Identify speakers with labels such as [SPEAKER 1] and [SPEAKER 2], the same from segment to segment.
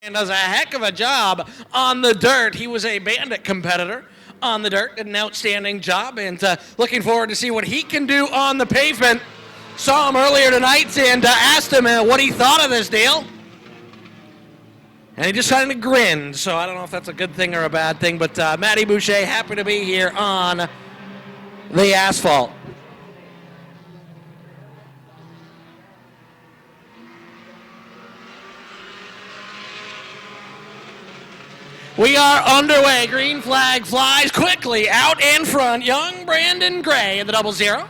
[SPEAKER 1] And does a heck of a job on the dirt. He was a bandit competitor on the dirt, did an outstanding job, and looking forward to see what he can do on the pavement. Saw him earlier tonight and asked him what he thought of this deal. And he just kind of grinned, so I don't know if that's a good thing or a bad thing, but Matty Boucher happy to be here on the asphalt. We are underway. Green flag flies quickly out in front. Young Brandon Gray in the 00.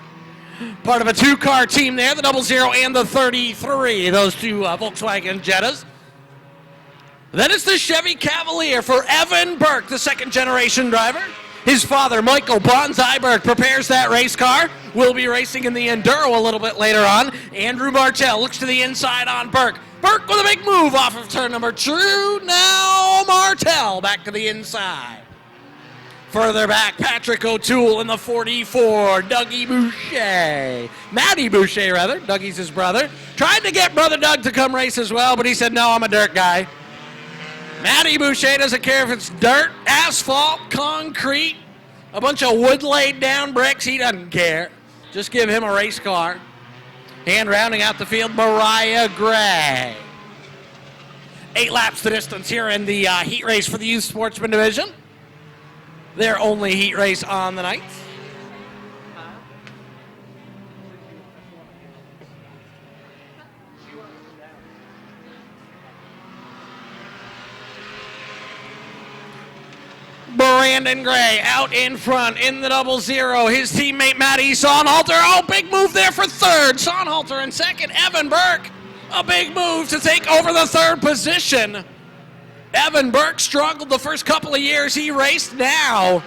[SPEAKER 1] Part of a two-car team there, the 00 and the 33, those two Volkswagen Jettas. Then it's the Chevy Cavalier for Evan Burke, the second-generation driver. His father, Michael Bonsai Burke, prepares that race car. Will be racing in the Enduro a little bit later on. Andrew Martell looks to the inside on Burke. Burke with a big move off of turn number 2. Now Martell back to the inside. Further back, Patrick O'Toole in the 44. Dougie Boucher. Matty Boucher, rather. Dougie's his brother. Tried to get brother Doug to come race as well, but he said, no, I'm a dirt guy. Matty Boucher doesn't care if it's dirt, asphalt, concrete, a bunch of wood laid down bricks. He doesn't care. Just give him a race car. And rounding out the field, Mariah Gray. 8 laps the distance here in the heat race for the Youth Sportsman Division. Their only heat race on the night. Brandon Gray out in front in the 00. His teammate Matty Sonhalter. Oh, big move there for third. Sonhalter in second. Evan Burke. A big move to take over the third position. Evan Burke struggled the first couple of years he raced. Now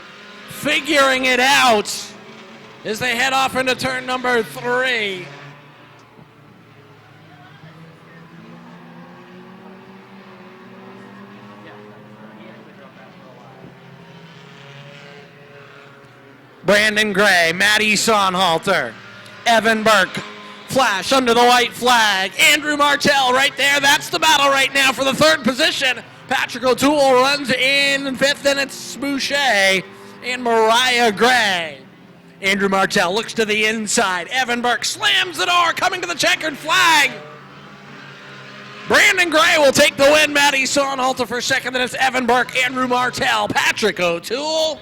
[SPEAKER 1] figuring it out as they head off into turn number 3. Brandon Gray, Matty Sonhalter, Evan Burke, flash under the white flag. Andrew Martell right there. That's the battle right now for the third position. Patrick O'Toole runs in 5th, and it's Boucher and Mariah Gray. Andrew Martell looks to the inside. Evan Burke slams the door, coming to the checkered flag. Brandon Gray will take the win. Matty Sonhalter for second, then it's Evan Burke, Andrew Martell, Patrick O'Toole,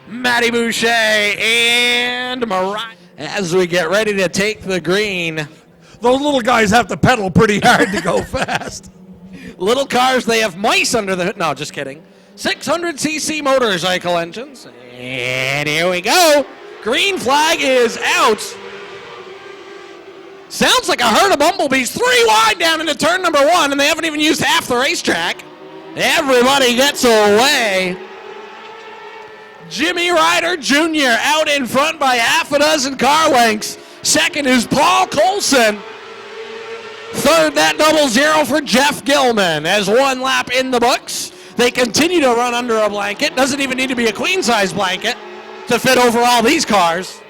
[SPEAKER 1] Matty Boucher, and Mariah. As we get ready to take the green.
[SPEAKER 2] Those little guys have to pedal pretty hard to go fast.
[SPEAKER 1] Little cars, they have mice under the hood. No, just kidding. 600cc motorcycle engines. And here we go. Green flag is out. Sounds like a herd of bumblebees. 3 wide down into turn number 1, and they haven't even used half the racetrack. Everybody gets away. Jimmy Ryder Jr. out in front by half a dozen car lengths. Second is Paul Colson. Third, that 00 for Jeff Gilman. As 1 lap in the books, they continue to run under a blanket. Doesn't even need to be a queen-size blanket to fit over all these cars.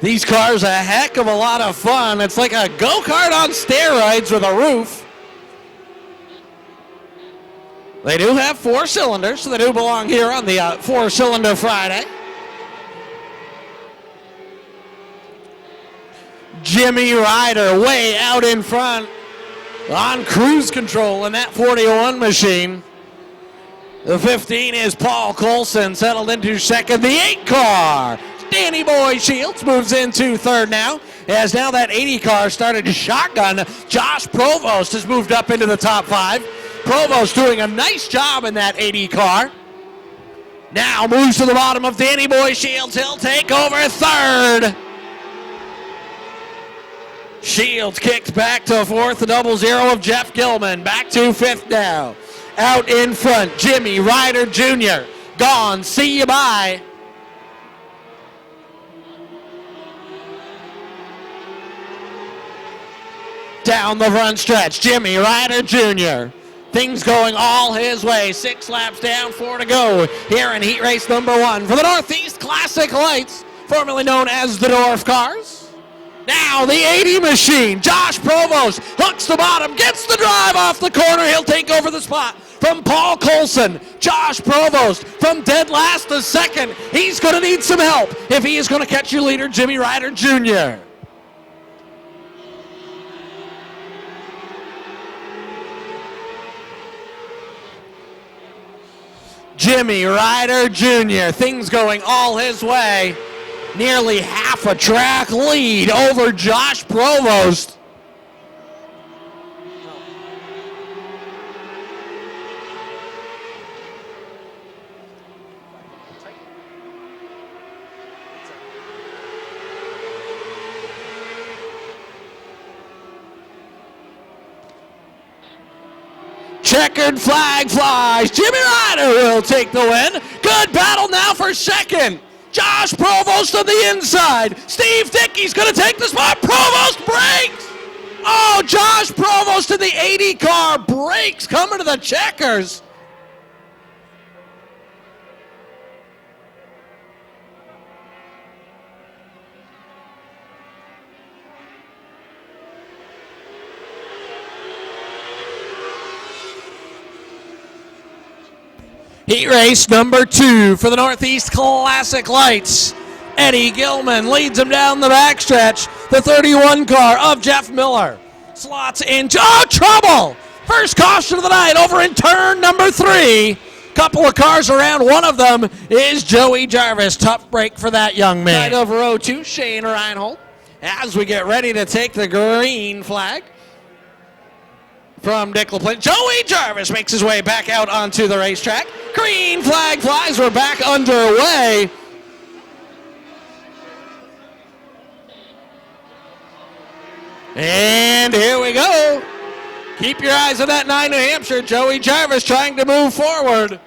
[SPEAKER 1] These cars a heck of a lot of fun. It's like a go-kart on steroids with a roof. They do have 4 cylinders, so they do belong here on the 4-cylinder Friday. Jimmy Ryder way out in front on cruise control in that 41 machine. The 15 is Paul Colson, settled into second. The 8 car, Danny Boy Shields, moves into third now. As now that 80 car started to shotgun. Josh Provost has moved up into the top 5. Provost doing a nice job in that 80 car. Now moves to the bottom of Danny Boy Shields. He'll take over third. Shields kicks back to 4th, the 00 of Jeff Gilman. Back to 5th now. Out in front, Jimmy Ryder Jr. Gone, see you bye. Down the front stretch, Jimmy Ryder Jr. Things going all his way. 6 laps down, 4 to go here in heat race number 1 for the Northeast Classic Lights, formerly known as the Dwarf Cars. Now the 80 machine. Josh Provost hooks the bottom, gets the drive off the corner. He'll take over the spot from Paul Coulson. Josh Provost from dead last to second. He's going to need some help if he is going to catch your leader, Jimmy Ryder Jr. Jimmy Ryder Jr., things going all his way. Nearly half a track lead over Josh Provost. Checkered flag flies. Jimmy Ryder will take the win. Good battle now for second. Josh Provost on the inside. Steve Dickey's going to take the spot. Provost breaks. Oh, Josh Provost in the 80 car breaks coming to the checkers. Heat race number 2 for the Northeast Classic Lights. Eddie Gilman leads him down the backstretch. The 31 car of Jeff Miller slots into trouble. First caution of the night over in turn number 3. Couple of cars around. One of them is Joey Jarvis. Tough break for that young man. Right over row 2, Shane Reinhold. As we get ready to take the green flag from Dick LaPlante, Joey Jarvis makes his way back out onto the racetrack. Green flag flies. We're back underway. And here we go. Keep your eyes on that 9 New Hampshire. Joey Jarvis trying to move forward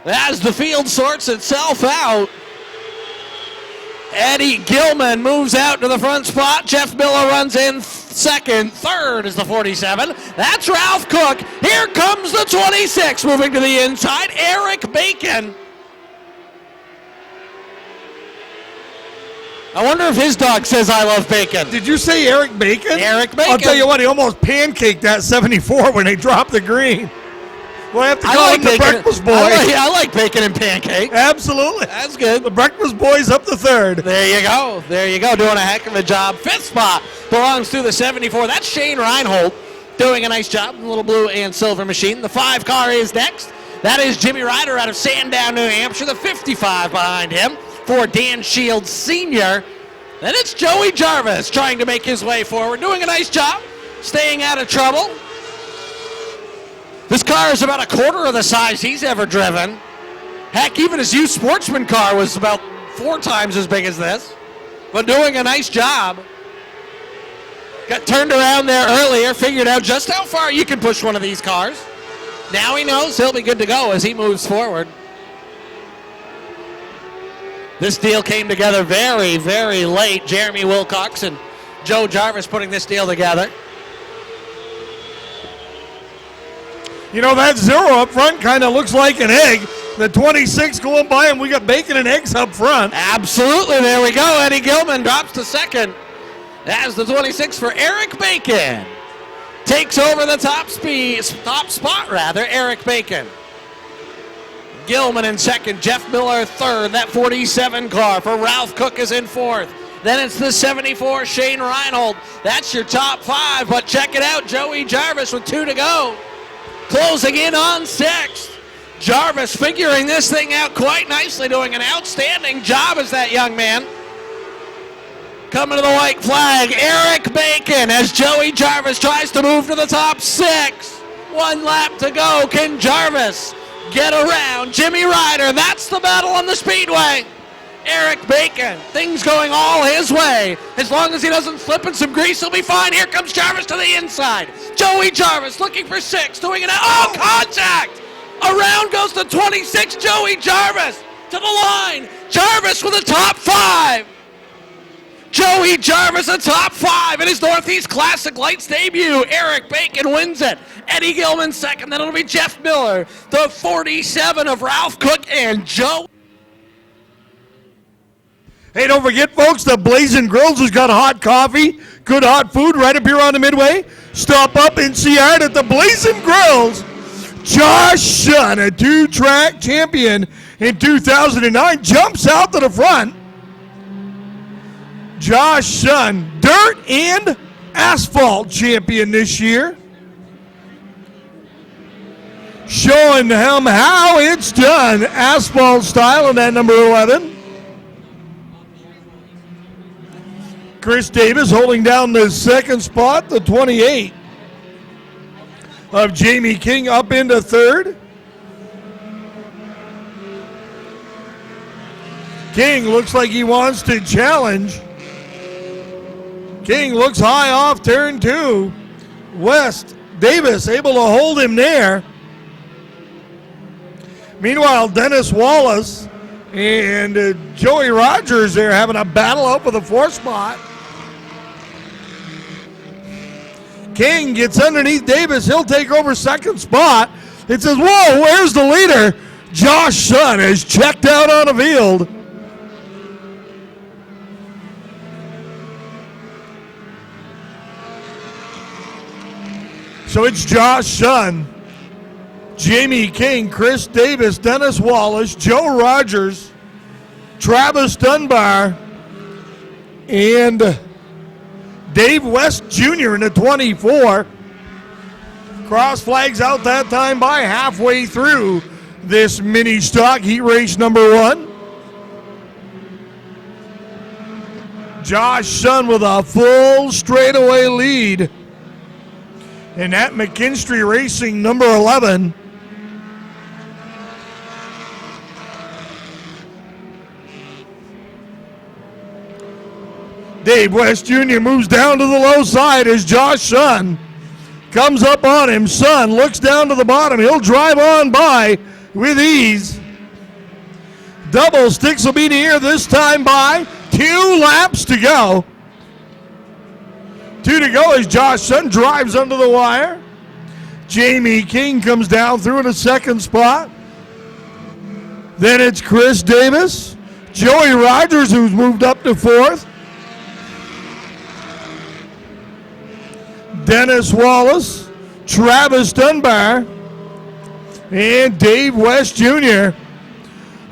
[SPEAKER 1] as the field sorts itself out. Eddie Gilman moves out to the front spot. Jeff Miller runs in second. Third is the 47. That's Ralph Cook. Here comes the 26 moving to the inside. Eric Bacon. I wonder if his dog says I love bacon.
[SPEAKER 2] Did you say Eric Bacon?
[SPEAKER 1] Eric Bacon.
[SPEAKER 2] I'll tell you what, he almost pancaked that 74 when they dropped the green. We'll have to call him the Breakfast Boy.
[SPEAKER 1] I like bacon and pancake.
[SPEAKER 2] Absolutely.
[SPEAKER 1] That's good.
[SPEAKER 2] The Breakfast Boy's up to third.
[SPEAKER 1] There you go. There you go. Doing a heck of a job. Fifth spot belongs to the 74. That's Shane Reinhold doing a nice job in the little blue and silver machine. The 5 car is next. That is Jimmy Ryder out of Sandown, New Hampshire. The 55 behind him for Dan Shields Sr. Then it's Joey Jarvis trying to make his way forward. Doing a nice job. Staying out of trouble. This car is about a quarter of the size he's ever driven. Heck, even his youth sportsman car was about 4 times as big as this. But doing a nice job. Got turned around there earlier, figured out just how far you can push one of these cars. Now he knows he'll be good to go as he moves forward. This deal came together very, very late. Jeremy Wilcox and Joe Jarvis putting this deal together.
[SPEAKER 2] You know, that 0 up front kind of looks like an egg. The 26 going by, and we got bacon and eggs up front.
[SPEAKER 1] Absolutely. There we go. Eddie Gilman drops to second. As the 26 for Eric Bacon takes over the top spot, Eric Bacon. Gilman in second, Jeff Miller third. That 47 car for Ralph Cook is in fourth. Then it's the 74, Shane Reinhold. That's your top 5, but check it out. Joey Jarvis with 2 to go. Closing in on 6th. Jarvis figuring this thing out quite nicely, doing an outstanding job as that young man. Coming to the white flag, Eric Bacon as Joey Jarvis tries to move to the top 6. 1 lap to go. Can Jarvis get around Jimmy Ryder? That's the battle on the Speedway. Eric Bacon, things going all his way. As long as he doesn't slip in some grease, he'll be fine. Here comes Jarvis to the inside. Joey Jarvis looking for 6, doing it out. Contact! Around goes the 26, Joey Jarvis to the line. Jarvis with a top 5. Joey Jarvis a top 5 in his Northeast Classic Lights debut. Eric Bacon wins it. Eddie Gilman second. Then it'll be Jeff Miller, the 47 of Ralph Cook and Joe.
[SPEAKER 2] Hey, don't forget, folks, the Blazing Grills has got hot coffee, good hot food right up here on the Midway. Stop up and see art at the Blazing Grills. Josh Shun, a two-track champion in 2009, jumps out to the front. Josh Shun, dirt and asphalt champion this year. Showing him how it's done, asphalt style in that number 11. Chris Davis holding down the second spot, the 28 of Jamie King up into third. King looks like he wants to challenge. King looks high off turn 2. West Davis able to hold him there. Meanwhile, Dennis Wallace and Joey Rogers there having a battle out for the 4th spot. King gets underneath Davis. He'll take over 2nd spot. It says, whoa, where's the leader? Josh Shun is checked out on the field. So it's Josh Shun, Jamie King, Chris Davis, Dennis Wallace, Joe Rogers, Travis Dunbar, and Dave West Jr. in the 24. Cross flags out that time by halfway through this mini stock heat race number 1. Josh Shun with a full straightaway lead. And that McKinstry Racing number 11. Dave West Jr. moves down to the low side as Josh Shun comes up on him. Shun looks down to the bottom. He'll drive on by with ease. Double sticks will be in the air this time by 2 laps to go. 2 to go as Josh Shun drives under the wire. Jamie King comes down through in the 2nd spot. Then it's Chris Davis. Joey Rogers, who's moved up to 4th. Dennis Wallace, Travis Dunbar, and Dave West Jr.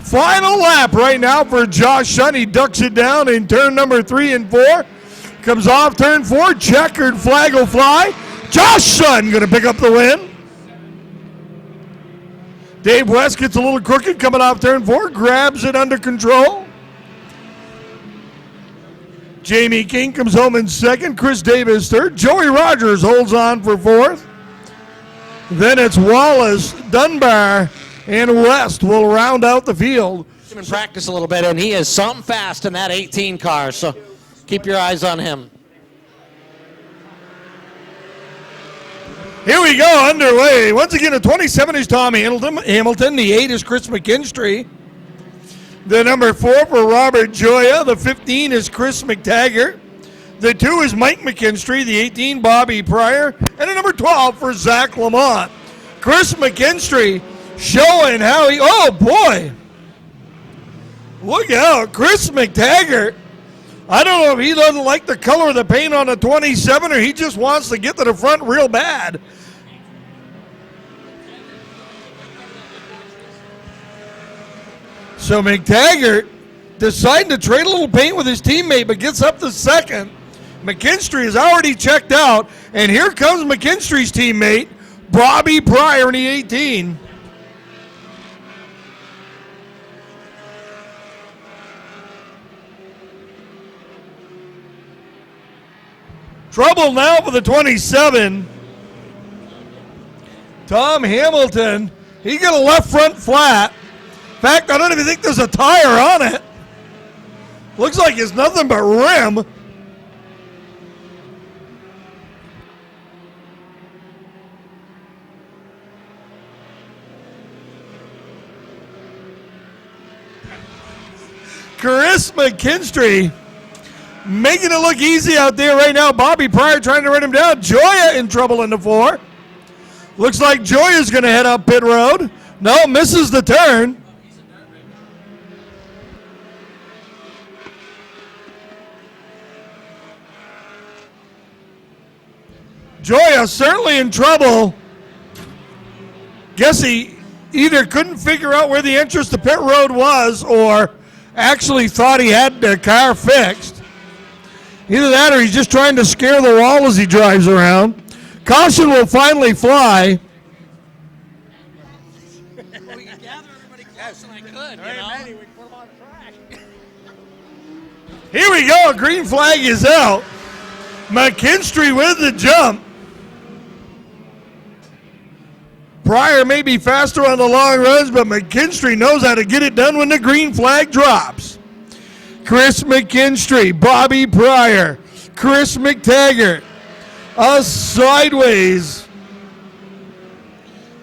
[SPEAKER 2] Final lap right now for Josh Shun. He ducks it down in turn number 3 and 4. Comes off turn 4, checkered flag will fly. Josh Shun going to pick up the win. Dave West gets a little crooked coming off turn 4, grabs it under control. Jamie King comes home in 2nd, Chris Davis 3rd. Joey Rogers holds on for 4th. Then it's Wallace, Dunbar, and West will round out the field.
[SPEAKER 1] In practice a little bit, and he is something fast in that 18 car, so keep your eyes on him.
[SPEAKER 2] Here we go, underway. Once again, the 27 is Tom Hamilton. The 8 is Chris McKinstry. The number 4 for Robert Joya. The 15 is Chris McTaggart. The 2 is Mike McKinstry. The 18, Bobby Pryor. And the number 12 for Zach Lamont. Chris McKinstry showing how he, oh boy. Look out, Chris McTaggart. I don't know if he doesn't like the color of the paint on the 27 or he just wants to get to the front real bad. So McTaggart deciding to trade a little paint with his teammate, but gets up to 2nd. McKinstry is already checked out, and here comes McKinstry's teammate, Bobby Pryor in the 18. Trouble now for the 27. Tom Hamilton, he got a left front flat. In fact, I don't even think there's a tire on it. Looks like it's nothing but rim. Chris McKinstry making it look easy out there right now. Bobby Pryor trying to run him down. Joya in trouble in the 4. Looks like Joya's going to head up pit road. No, misses the turn. Joya certainly in trouble. Guess he either couldn't figure out where the entrance to pit road was or actually thought he had the car fixed. Either that or he's just trying to scare the wall as he drives around. Caution will finally fly.
[SPEAKER 1] Well, we could gather everybody close and I could, you know?
[SPEAKER 2] Manny, we put him on track. Here we go. Green flag is out. McKinstry with the jump. Pryor may be faster on the long runs, but McKinstry knows how to get it done when the green flag drops. Chris McKinstry, Bobby Pryor, Chris McTaggart, a sideways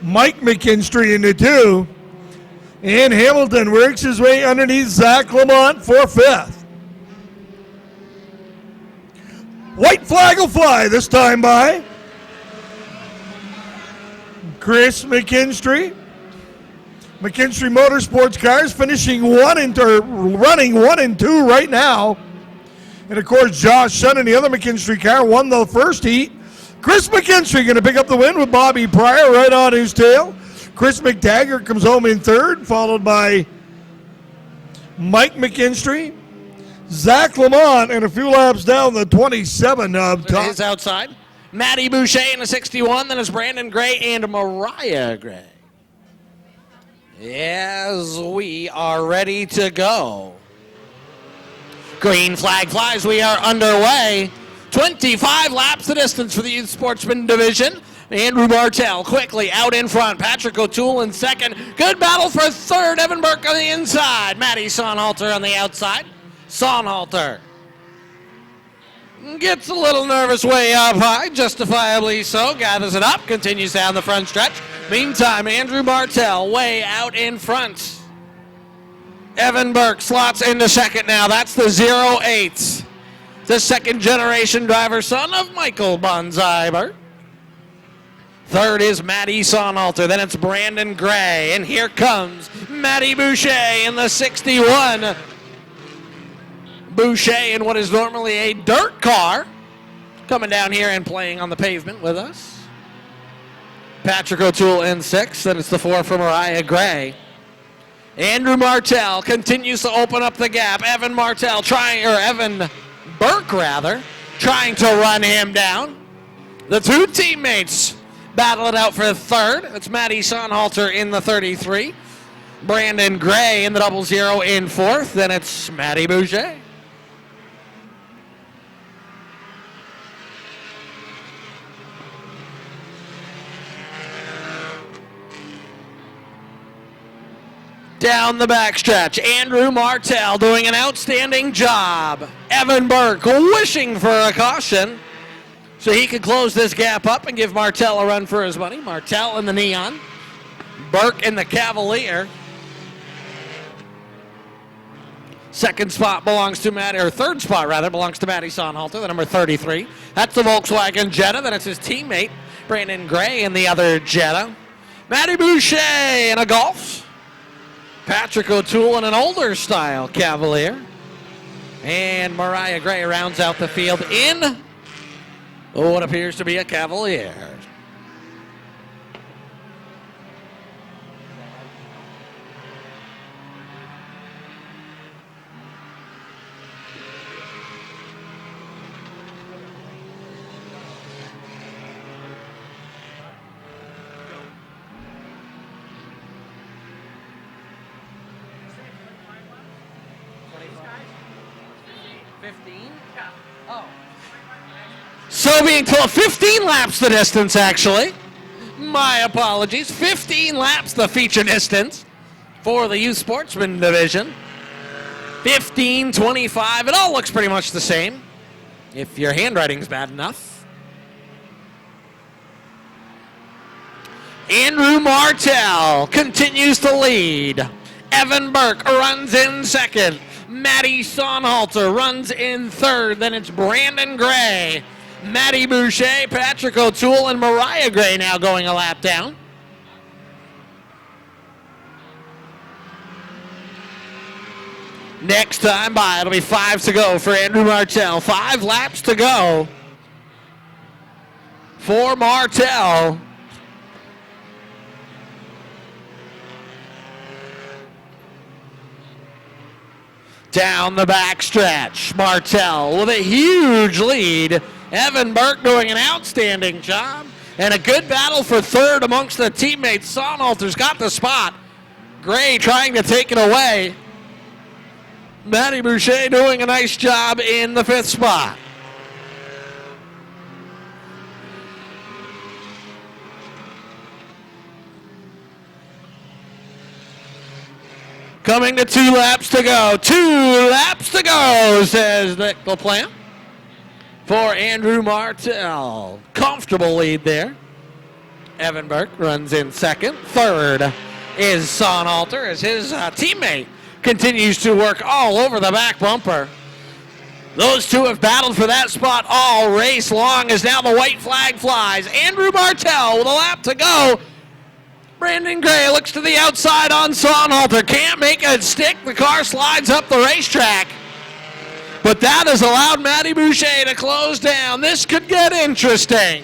[SPEAKER 2] Mike McKinstry into two, and Hamilton works his way underneath Zach Lamont for fifth. White flag will fly this time by Chris McKinstry. McKinstry Motorsports cars finishing running 1 and 2 right now. And of course, Josh Shun and the other McKinstry car won the first heat. Chris McKinstry going to pick up the win with Bobby Pryor right on his tail. Chris McTaggart comes home in third, followed by Mike McKinstry, Zach Lamont, and a few laps down the 27 of top.
[SPEAKER 1] Is outside. Matty Boucher in the 61, then it's Brandon Gray and Mariah Gray. As we are ready to go. Green flag flies. We are underway. 25 laps the distance for the Youth Sportsman Division. Andrew Martell quickly out in front. Patrick O'Toole in second. Good battle for third. Evan Burke on the inside. Matty Sonhalter on the outside. Sonhalter gets a little nervous way up high, justifiably so. Gathers it up, continues down the front stretch. Meantime, Andrew Martell way out in front. Evan Burke slots into second now. That's the 08. The second generation driver, son of Michael Bonsai Burke. Third is Matty Sonhalter. Then it's Brandon Gray. And here comes Matty Boucher in the 61. Boucher in what is normally a dirt car, coming down here and playing on the pavement with us. Patrick O'Toole in sixth, then it's the 4 for Mariah Gray. Andrew Martell continues to open up the gap. Evan Burke trying to run him down. The two teammates battle it out for third. It's Matty Sonhalter in the 33. Brandon Gray in the 00 in fourth. Then it's Matty Boucher. Down the backstretch, Andrew Martell doing an outstanding job. Evan Burke wishing for a caution so he could close this gap up and give Martell a run for his money. Martell in the Neon, Burke in the Cavalier. Third spot belongs to Matty Sonhalter, the number 33. That's the Volkswagen Jetta. Then it's his teammate, Brandon Gray, in the other Jetta. Matty Boucher in a Golf. Patrick O'Toole in an older style Cavalier. And Mariah Gray rounds out the field in what appears to be a Cavalier. So being told 15 laps the distance, actually. My apologies. 15 laps the feature distance for the Youth Sportsman Division. 15, 25. It all looks pretty much the same, if your handwriting's bad enough. Andrew Martell continues to lead. Evan Burke runs in second. Matty Sonhalter runs in third. Then it's Brandon Gray, Matty Boucher, Patrick O'Toole, and Mariah Gray now going a lap down. Next time by, it'll be 5 to go for Andrew Martell. 5 laps to go for Martell. Down the back stretch, Martell with a huge lead. Evan Burke doing an outstanding job. And a good battle for third amongst the teammates. Sonnhalter's got the spot. Gray trying to take it away. Matty Boucher doing a nice job in the fifth spot. Coming to 2 laps to go. 2 laps to go, says Nick LaPlante. For Andrew Martell. Comfortable lead there. Evan Burke runs in second. Third is Sonnhalter as his teammate continues to work all over the back bumper. Those two have battled for that spot all race long as now the white flag flies. Andrew Martell with a lap to go. Brandon Gray looks to the outside on Sonnhalter. Can't make it stick. The car slides up the racetrack. But that has allowed Matty Boucher to close down. This could get interesting.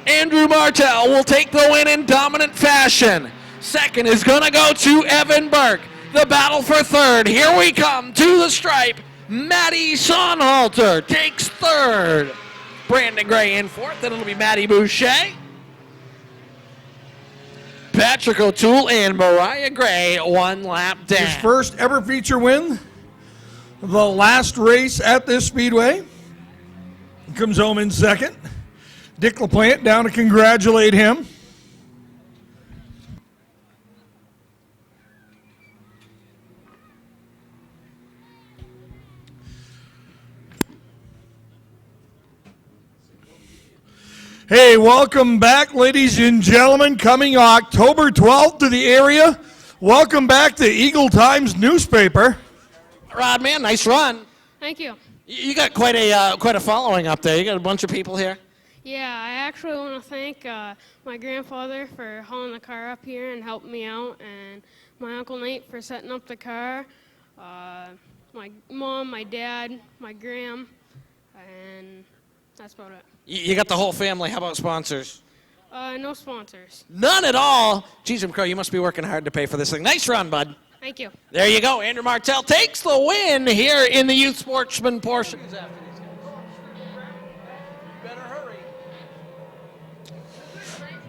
[SPEAKER 1] Andrew Martell will take the win in dominant fashion. Second is going to go to Evan Burke. The battle for third. Here we come to the stripe. Matty Sonnhalter takes third. Brandon Gray in fourth, and it'll be Matty Boucher. Patrick O'Toole and Mariah Gray 1 lap down.
[SPEAKER 2] His first ever feature win. The last race at this Speedway. Comes home in second. Dick LaPlante down to congratulate him. Hey, welcome back, ladies and gentlemen. Coming October 12th to the area. Welcome back to Eagle Times newspaper.
[SPEAKER 1] Rod, man, nice run.
[SPEAKER 3] Thank you.
[SPEAKER 1] You got quite a following up there. You got a bunch of people here.
[SPEAKER 3] Yeah, I actually want to thank my grandfather for hauling the car up here and helping me out, and my Uncle Nate for setting up the car, my mom, my dad, my gram, and that's about it.
[SPEAKER 1] You got the whole family. How about sponsors?
[SPEAKER 3] No sponsors.
[SPEAKER 1] None at all. Geez, Jim Crow, you must be working hard to pay for this thing. Nice run, bud.
[SPEAKER 3] Thank you.
[SPEAKER 1] There you go. Andrew Martell takes the win here in the youth sportsman portion.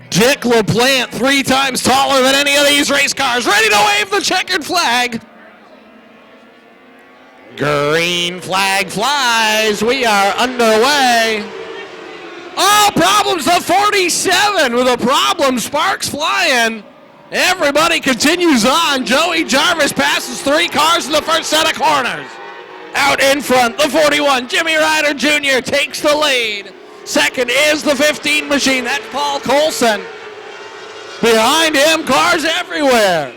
[SPEAKER 1] Dick LaPlante, 3 times taller than any of these race cars, ready to wave the checkered flag. Green flag flies. We are underway. Oh, problems. The 47 with a problem. Sparks flying. Everybody continues on. Joey Jarvis passes 3 cars in the first set of corners. Out in front, the 41, Jimmy Ryder Jr. takes the lead. Second is the 15 machine. That's Paul Colson. Behind him, cars everywhere.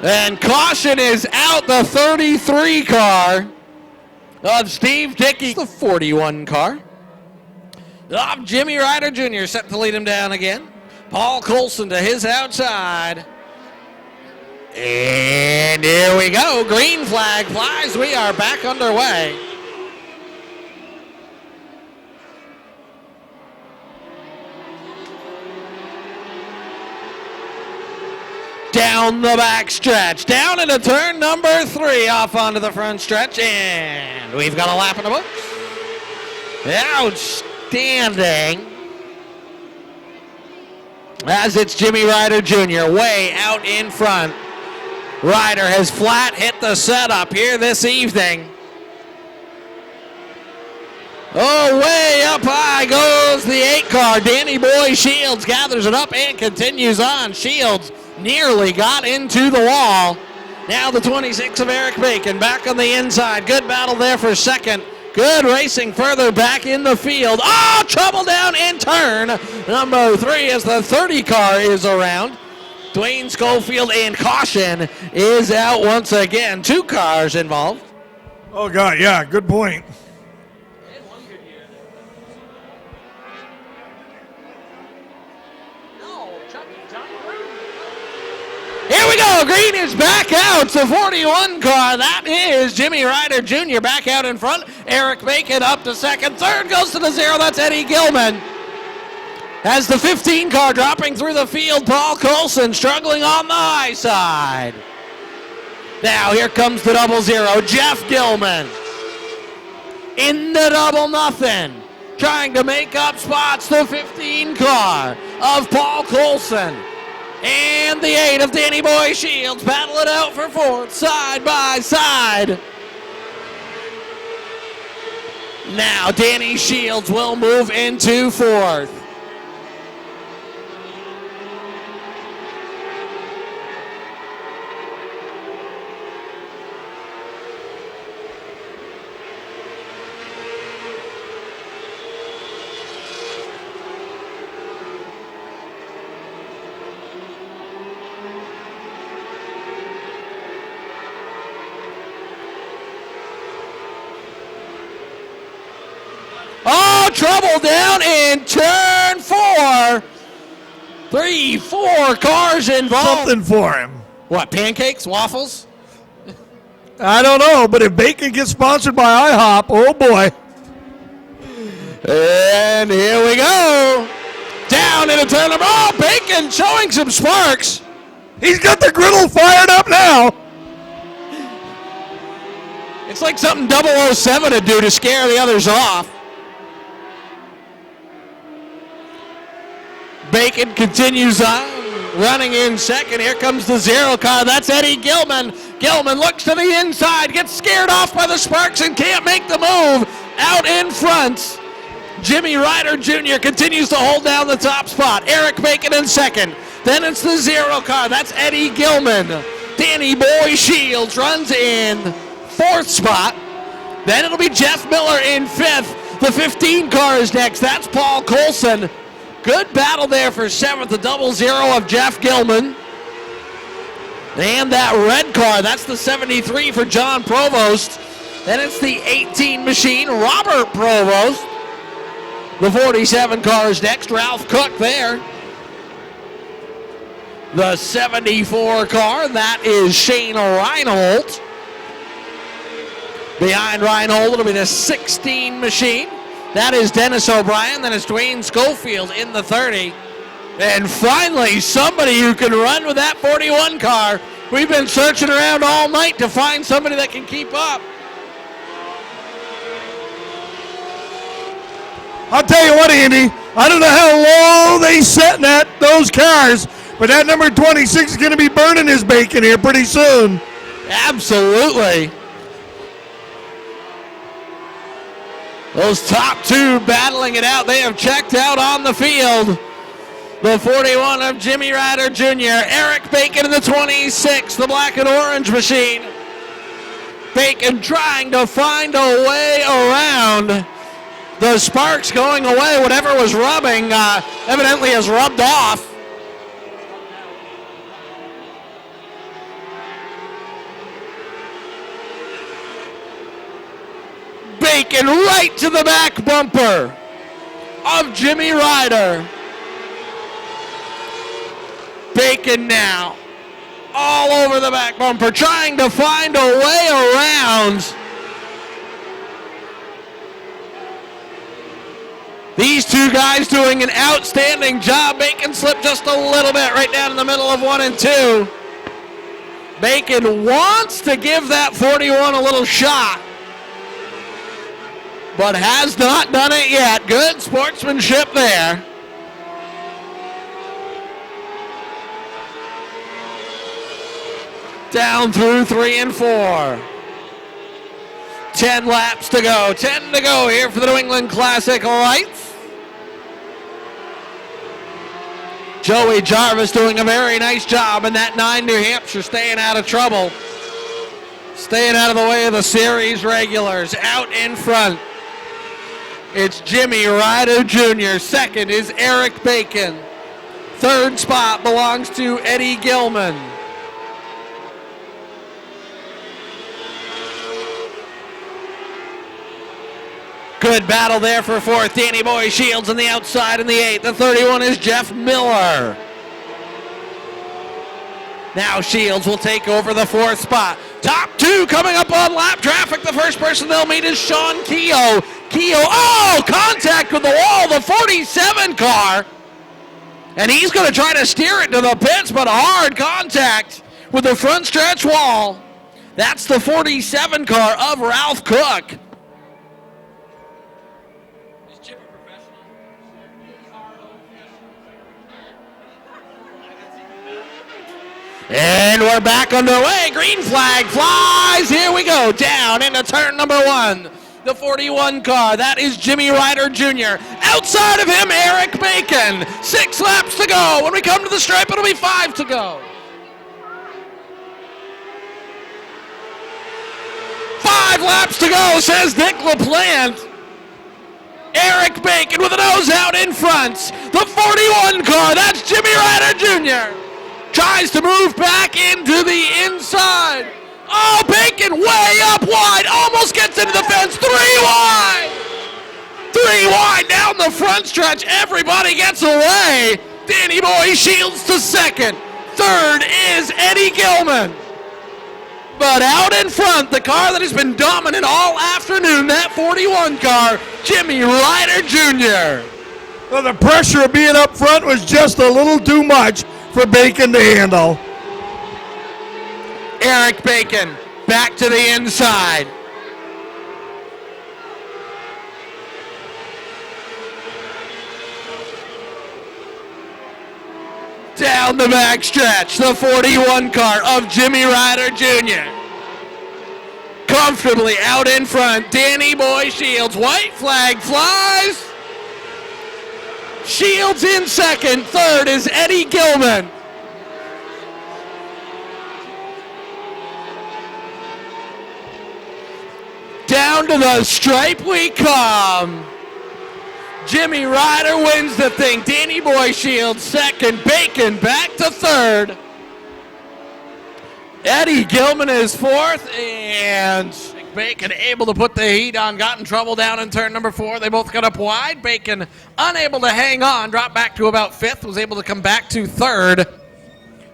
[SPEAKER 1] And caution is out, the 33 car of Steve Dickey. The 41 car of Jimmy Ryder Jr. set to lead him down again. Paul Colson to his outside. And here we go. Green flag flies. We are back underway. Down the back stretch. Down into turn number 3. Off onto the front stretch. And we've got a lap in the books. Outstanding. As it's Jimmy Ryder Jr. way out in front. Ryder has flat hit the setup here this evening. Oh, way up high goes the 8 car. Danny Boy Shields gathers it up and continues on. Shields nearly got into the wall. Now the 26 of Eric Bacon back on the inside. Good battle there for second. Good racing further back in the field. Oh, trouble down in turn number 3 as the 30 car is around. Dwayne Schofield and caution is out once again. 2 cars involved.
[SPEAKER 2] Oh, God, yeah, good point.
[SPEAKER 1] Here we go. No, Green is back out. The 41 car. That is Jimmy Ryder Jr. back out in front. Eric Bacon up to second. Third goes to the 0. That's Eddie Gilman. As the 15 car dropping through the field, Paul Coulson struggling on the high side. Now here comes the 00. Jeff Gilman in the double nothing. Trying to make up spots. The 15 car of Paul Coulson. And the 8 of Danny Boy Shields battle it out for fourth, side by side. Now Danny Shields will move into fourth. Oh, trouble down in turn 4. 4 cars involved.
[SPEAKER 2] Something for him.
[SPEAKER 1] What, pancakes, waffles?
[SPEAKER 2] I don't know, but if bacon gets sponsored by IHOP, oh boy.
[SPEAKER 1] And here we go. Down into turn number. Oh, Bacon showing some sparks.
[SPEAKER 2] He's got the griddle fired up now.
[SPEAKER 1] It's like something 007 would do to scare the others off. Bacon continues on, running in second. Here comes the 0 car. That's Eddie Gilman. Gilman looks to the inside, gets scared off by the sparks and can't make the move. Out in front, Jimmy Ryder Jr. continues to hold down the top spot. Eric Bacon in second. Then it's the 0 car. That's Eddie Gilman. Danny Boy Shields runs in fourth spot. Then it'll be Jeff Miller in fifth. The 15 car is next. That's Paul Coulson. Good battle there for seventh, the 00 of Jeff Gilman. And that red car, that's the 73 for John Provost. Then it's the 18 machine, Robert Provost. The 47 car is next, Ralph Cook there. The 74 car, that is Shane Reinhold. Behind Reinhold, it'll be the 16 machine. That is Dennis O'Brien. Then it's Dwayne Schofield in the 30. And finally, somebody who can run with that 41 car. We've been searching around all night to find somebody that can keep up.
[SPEAKER 2] I'll tell you what, Andy. I don't know how low they set those cars, but that number 26 is going to be burning his bacon here pretty soon.
[SPEAKER 1] Absolutely. Those top two battling it out. They have checked out on the field. The 41 of Jimmy Ryder Jr. Eric Bacon in the 26, the black and orange machine. Bacon trying to find a way around. The sparks going away. Whatever was rubbing evidently has rubbed off. Bacon right to the back bumper of Jimmy Ryder. Bacon now all over the back bumper, trying to find a way around. These two guys doing an outstanding job. Bacon slipped just a little bit right down in the middle of 1 and 2. Bacon wants to give that 41 a little shot, but has not done it yet. Good sportsmanship there. Down through 3 and 4. 10 laps to go. 10 to go here for the New England Classic Lights. Joey Jarvis doing a very nice job in that 9 New Hampshire, staying out of trouble. Staying out of the way of the series regulars. Out in front, it's Jimmy Ryder Jr. Second is Eric Bacon. Third spot belongs to Eddie Gilman. Good battle there for fourth. Danny Boy Shields on the outside in the 8. The 31 is Jeff Miller. Now Shields will take over the 4th spot. Top 2 coming up on lap traffic. The first person they'll meet is Sean Keogh. Keogh, contact with the wall, the 47 car. And he's going to try to steer it to the pits, but hard contact with the front stretch wall. That's the 47 car of Ralph Cook. And we're back underway. Green flag flies. Here we go. Down into turn number 1. The 41 car. That is Jimmy Ryder Jr. Outside of him, Eric Bacon. 6 laps to go. When we come to the stripe, it'll be 5 to go. 5 laps to go, says Nick LaPlante. Eric Bacon with a nose out in front. The 41 car. That's Jimmy Ryder Jr. Tries to move back into the inside. Oh, Bacon way up wide. Almost gets into the fence. 3 wide. 3 wide down the front stretch. Everybody gets away. Danny Boy Shields to 2nd. 3rd is Eddie Gilman. But out in front, the car that has been dominant all afternoon, that 41 car, Jimmy Ryder Jr.
[SPEAKER 2] Well, the pressure of being up front was just a little too much for Bacon to handle.
[SPEAKER 1] Eric Bacon back to the inside. Down the back stretch, the 41 car of Jimmy Ryder Jr. Comfortably out in front, Danny Boy Shields. White flag flies. Shields in 2nd. 3rd is Eddie Gilman. Down to the stripe we come. Jimmy Ryder wins the thing. Danny Boy Shields 2nd. Bacon back to 3rd. Eddie Gilman is 4th. And Bacon able to put the heat on. Got in trouble down in turn number 4. They both got up wide. Bacon unable to hang on. Dropped back to about 5th. Was able to come back to 3rd.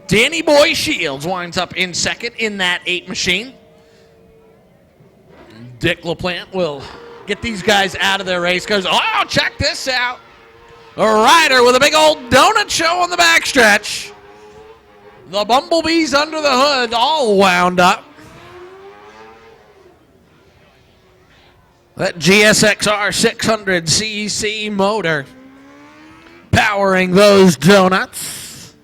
[SPEAKER 1] Danny Boy Shields winds up in 2nd in that 8 machine. Dick LaPlante will get these guys out of their race. Goes, oh, check this out. A Ryder with a big old donut show on the backstretch. The bumblebees under the hood all wound up. That GSXR 600cc motor powering those donuts.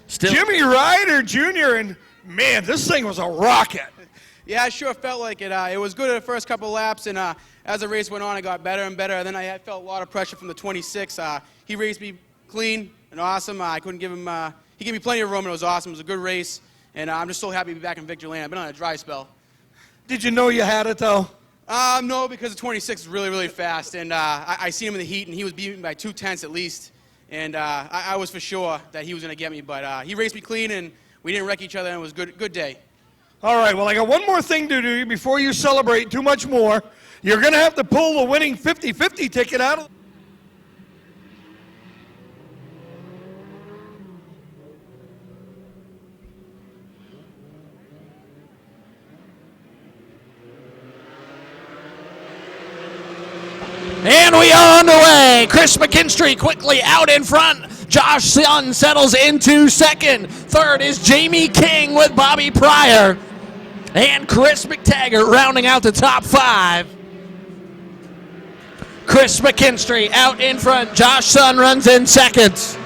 [SPEAKER 1] Still
[SPEAKER 2] Jimmy Ryder Jr. and man, this thing was a rocket.
[SPEAKER 4] Yeah, I sure felt like it. It was good at the first couple of laps, and as the race went on, it got better and better. Then I felt a lot of pressure from the 26. He raced me clean and awesome. I couldn't give him. He gave me plenty of room, and it was awesome. It was a good race, and I'm just so happy to be back in victory lane. I've been on a dry spell.
[SPEAKER 2] Did you know you had it though?
[SPEAKER 4] No, because the 26 is really, really fast, and I seen him in the heat, and he was beating me by 2/10 at least, and I was for sure that he was going to get me, but he raced me clean, and we didn't wreck each other, and it was a good day.
[SPEAKER 2] All right, well, I got one more thing to do before you celebrate too much more. You're going to have to pull the winning 50-50 ticket out of...
[SPEAKER 1] And we are underway. Chris McKinstry quickly out in front. Josh Sun settles into 2nd. 3rd is Jamie King with Bobby Pryor. And Chris McTaggart rounding out the top 5. Chris McKinstry out in front. Josh Sun runs in 2nd.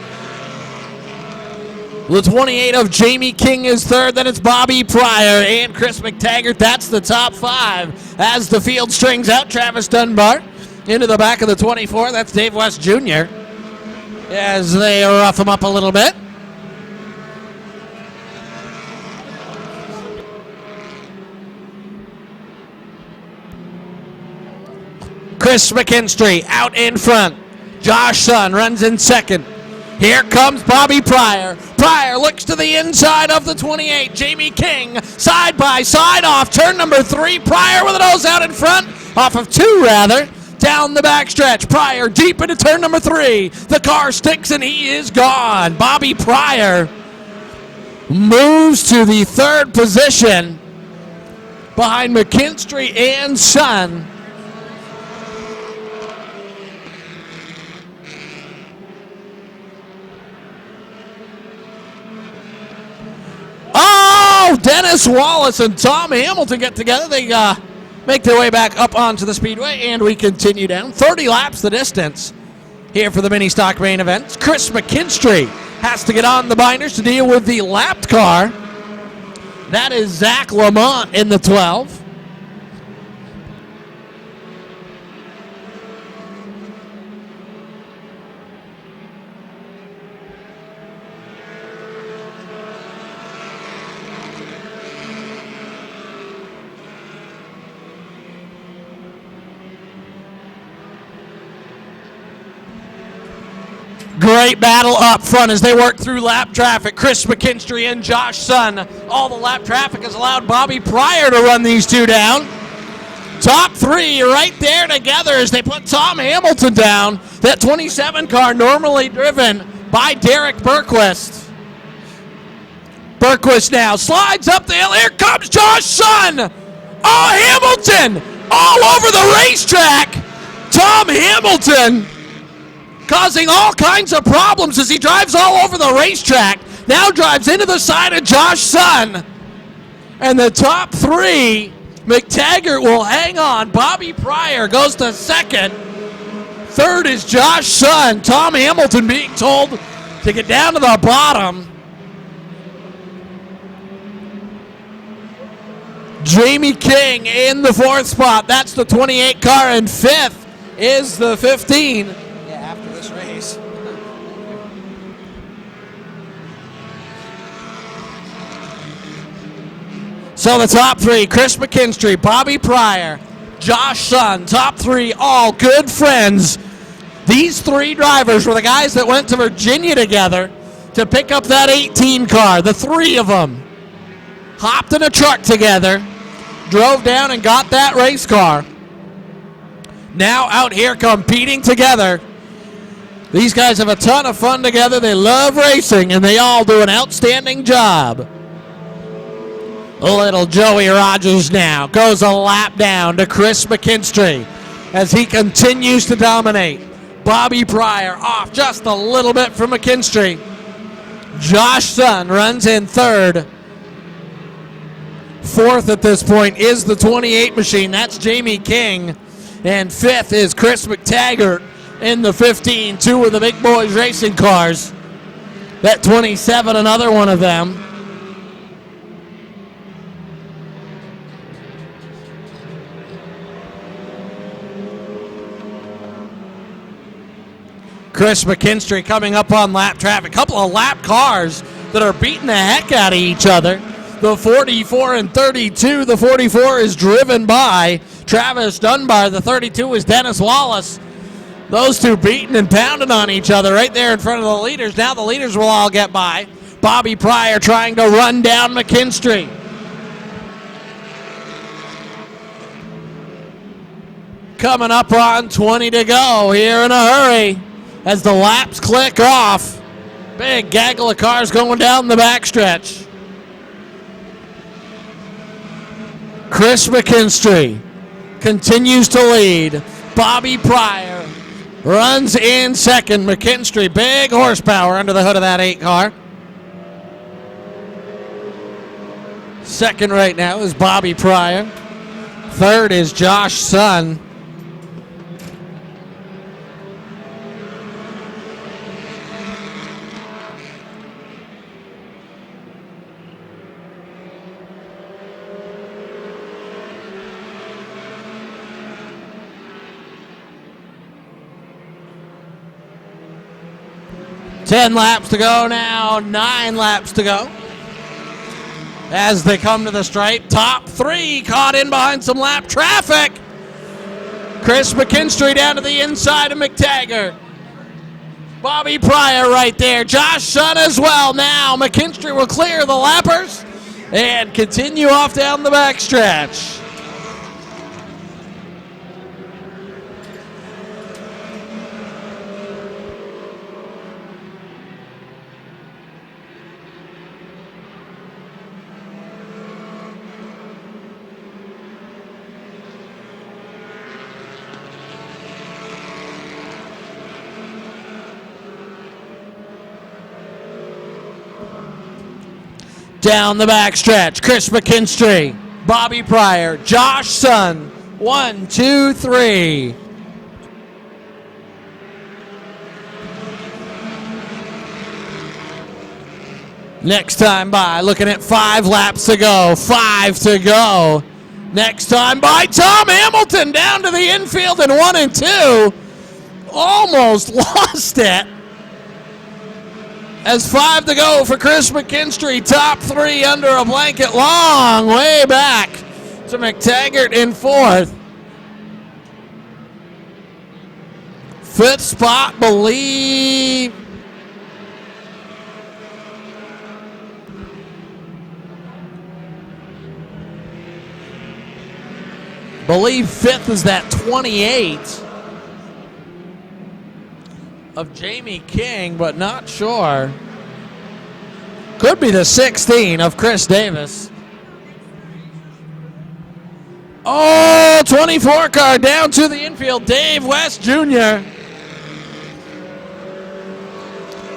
[SPEAKER 1] The 28 of Jamie King is 3rd. Then it's Bobby Pryor and Chris McTaggart. That's the top 5. As the field strings out, Travis Dunbar into the back of the 24. That's Dave West Jr. as they rough him up a little bit. Chris McKinstry out in front. Josh Sun runs in 2nd. Here comes Bobby Pryor. Pryor looks to the inside of the 28. Jamie King side by side off turn number 3. Pryor with a nose out in front. Off of 2 rather. Down the backstretch. Pryor deep into turn number 3. The car sticks and he is gone. Bobby Pryor moves to the third position behind McKinstry and Son. Oh, Dennis Wallace and Tom Hamilton get together. They make their way back up onto the Speedway, and we continue down. 30 laps the distance here for the mini stock main event. Chris McKinstry has to get on the binders to deal with the lapped car. That is Zach Lamont in the 12. Great battle up front as they work through lap traffic. Chris McKinstry and Josh Sun. All the lap traffic has allowed Bobby Pryor to run these two down. Top three right there together as they put Tom Hamilton down. That 27 car normally driven by Derek Berquist. Berquist now slides up the hill. Here comes Josh Sun. Oh, Hamilton all over the racetrack. Tom Hamilton causing all kinds of problems as he drives all over the racetrack. Now drives into the side of Josh Sun. And the top three, McTaggart will hang on. Bobby Pryor goes to second. Third is Josh Sun. Tom Hamilton being told to get down to the bottom. Jamie King in the fourth spot. That's the 28 car. And fifth is the 15. After this race. So the top three, Chris McKinstry, Bobby Pryor, Josh Sun, top three, all good friends. These three drivers were the guys that went to Virginia together to pick up that 18 car. The three of them hopped in a truck together, drove down and got that race car. Now out here competing together. These guys have a ton of fun together. They love racing, and they all do an outstanding job. Little Joey Rogers now goes a lap down to Chris McKinstry as he continues to dominate. Bobby Pryor off just a little bit from McKinstry. Josh Sun runs in third. Fourth at this point is the 28 machine. That's Jamie King. And fifth is Chris McTaggart in the 15, two of the big boys racing cars. That 27, another one of them. Chris McKinstry coming up on lap traffic. Couple of lap cars that are beating the heck out of each other. The 44 and 32. The 44 is driven by Travis Dunbar. The 32 is Dennis Wallace. Those two beating and pounding on each other right there in front of the leaders. Now the leaders will all get by. Bobby Pryor trying to run down McKinstry. Coming up on 20 to go here in a hurry as the laps click off. Big gaggle of cars going down the backstretch. Chris McKinstry continues to lead. Bobby Pryor runs in second. McKinstry, big horsepower under the hood of that 8 car. Second right now is Bobby Pryor. Third is Josh Sun. Ten laps to go now, 9 laps to go. As they come to the stripe, top 3 caught in behind some lap traffic. Chris McKinstry down to the inside of McTaggart. Bobby Pryor right there. Josh Sun as well. Now McKinstry will clear the lappers and continue off down the backstretch. Down the backstretch, Chris McKinstry, Bobby Pryor, Josh Sun. 1, 2, 3. Next time by, looking at 5 laps to go. 5 to go. Next time by, Tom Hamilton down to the infield in 1 and 2. Almost lost it. As 5 to go for Chris McKinstry. Top 3 under a blanket. Long way back to McTaggart in 4th. 5th spot, believe 5th is that 28 of Jamie King, but not sure. Could be the 16 of Chris Davis. Oh, 24 car down to the infield. Dave West Jr.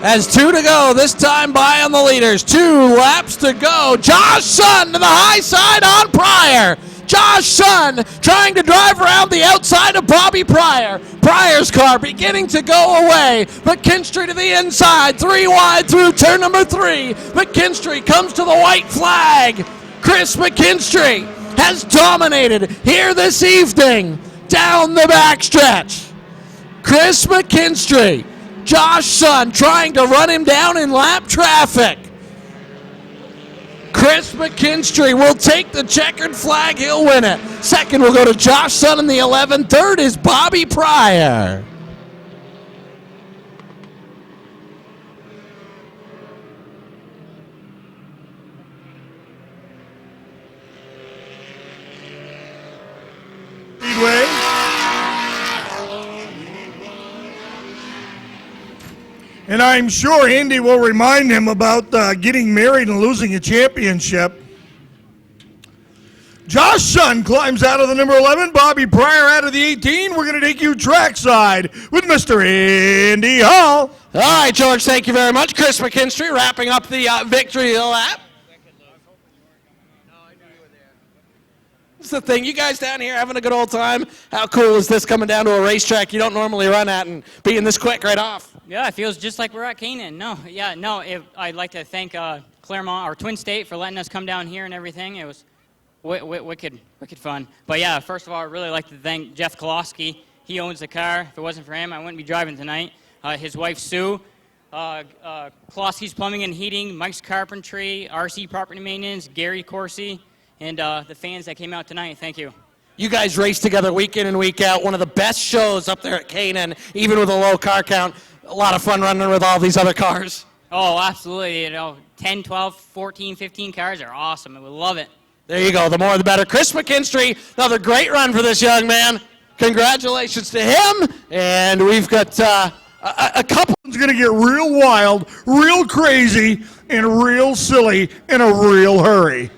[SPEAKER 1] As 2 to go, this time by on the leaders. 2 laps to go. Josh Sun to the high side on Pryor. Josh Sun trying to drive around the outside of Bobby Pryor. Pryor's car beginning to go away. McKinstry to the inside. 3 wide through turn number 3. McKinstry comes to the white flag. Chris McKinstry has dominated here this evening. Down the backstretch. Chris McKinstry. Josh Sun trying to run him down in lap traffic. Chris McKinstry will take the checkered flag. He'll win it. Second will go to Josh Sun in the 11. Third is Bobby Pryor.
[SPEAKER 2] Speedway. And I'm sure Andy will remind him about getting married and losing a championship. Josh Sun climbs out of the number 11. Bobby Pryor out of the 18. We're going to take you trackside with Mr. Andy Hall.
[SPEAKER 1] All right, George, thank you very much. Chris McKinstry wrapping up the victory lap. That's the thing. You guys down here having a good old time. How cool is this coming down to a racetrack you don't normally run at and being this quick right off?
[SPEAKER 5] Yeah, it feels just like we're at Canaan. I'd like to thank Claremont, our Twin State, for letting us come down here and everything. It was wicked fun. But yeah, first of all, I'd really like to thank Jeff Kolosky. He owns the car. If it wasn't for him, I wouldn't be driving tonight. His wife, Sue. Kolosky's Plumbing and Heating, Mike's Carpentry, RC Property Maintenance, Gary Corsi, and the fans that came out tonight. Thank you.
[SPEAKER 1] You guys race together week in and week out. One of the best shows up there at Canaan, even with a low car count. A lot of fun running with all these other cars.
[SPEAKER 5] Oh, absolutely. 10, 12, 14, 15 cars are awesome. I would love it.
[SPEAKER 1] There you go. The more the better. Chris McKinstry, another great run for this young man. Congratulations to him. And we've got a couple.
[SPEAKER 2] It's going to get real wild, real crazy, and real silly in a real hurry.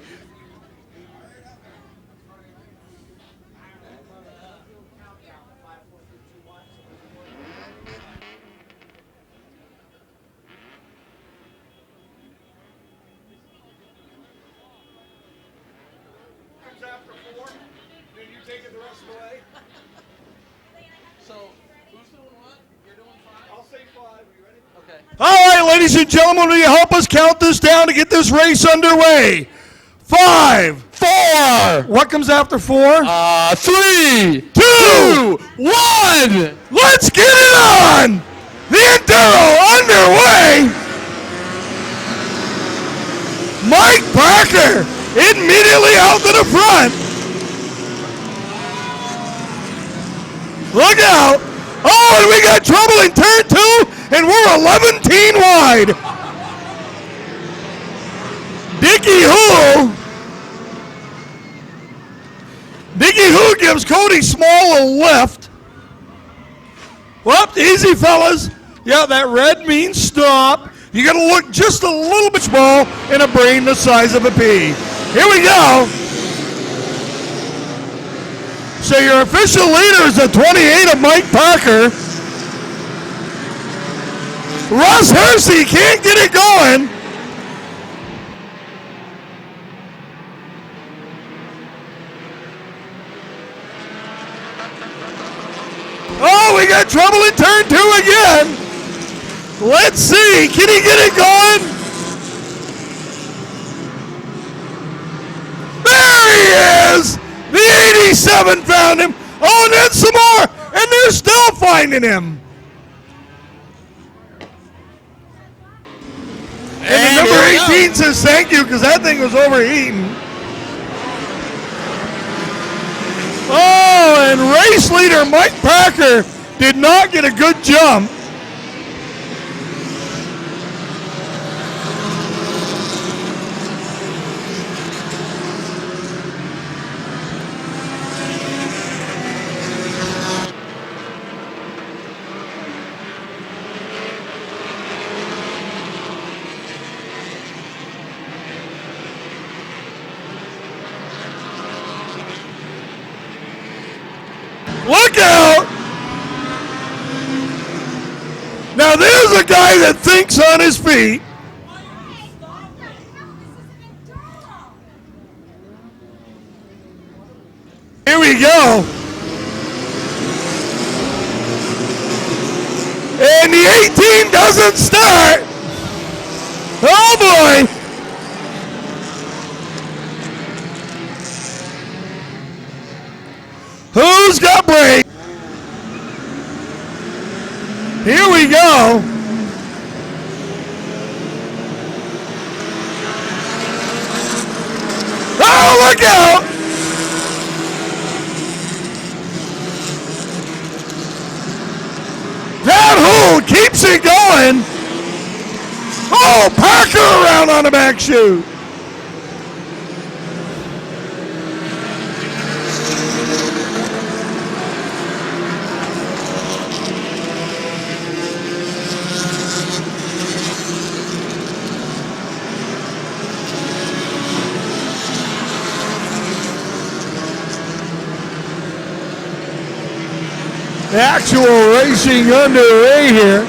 [SPEAKER 2] After 4, then you take it the rest of the way.
[SPEAKER 1] So, who's doing what? You're doing 5?
[SPEAKER 2] I'll say 5. Are you ready?
[SPEAKER 1] Okay.
[SPEAKER 2] All right, ladies and gentlemen, will you help us count this down to get this race underway? 5,
[SPEAKER 1] 4.
[SPEAKER 2] What comes after 4?
[SPEAKER 1] 3,
[SPEAKER 2] 2,
[SPEAKER 1] 1.
[SPEAKER 2] Let's get it on! The Enduro underway! Mike Parker immediately out to the front. Look out! Oh, and we got trouble in turn 2, and we're 11-teen wide. Dickie Who gives Cody Small a lift. Well, easy, fellas. Yeah, that red means stop. You got to look just a little bit small in a brain the size of a pea. Here we go. So your official leader is the 28 of Mike Parker. Russ Hersey can't get it going. again. Let's see. Can he get it going? There he is. The 87 found him. Oh, and then some more. And they're still finding him. And the number 18 says thank you because that thing was overheating. Oh, and race leader Mike Packer did not get a good jump. Look out! Now there's a guy that thinks on his feet. Here we go. And the 18 doesn't start. Oh boy. Who's got brakes? Here we go. Oh, look out! That hole keeps it going. Oh, Parker around on the back chute. Actual racing underway here.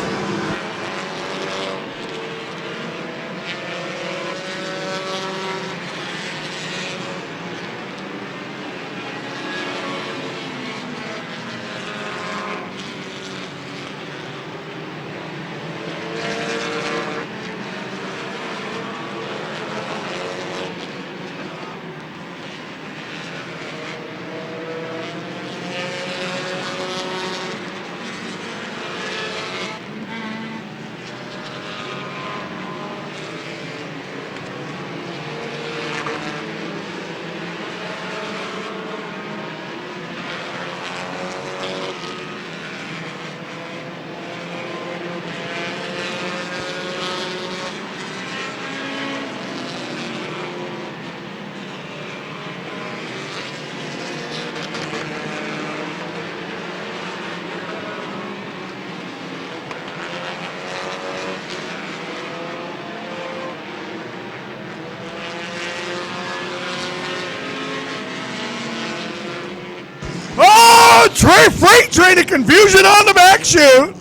[SPEAKER 2] Freight train of confusion on the back chute.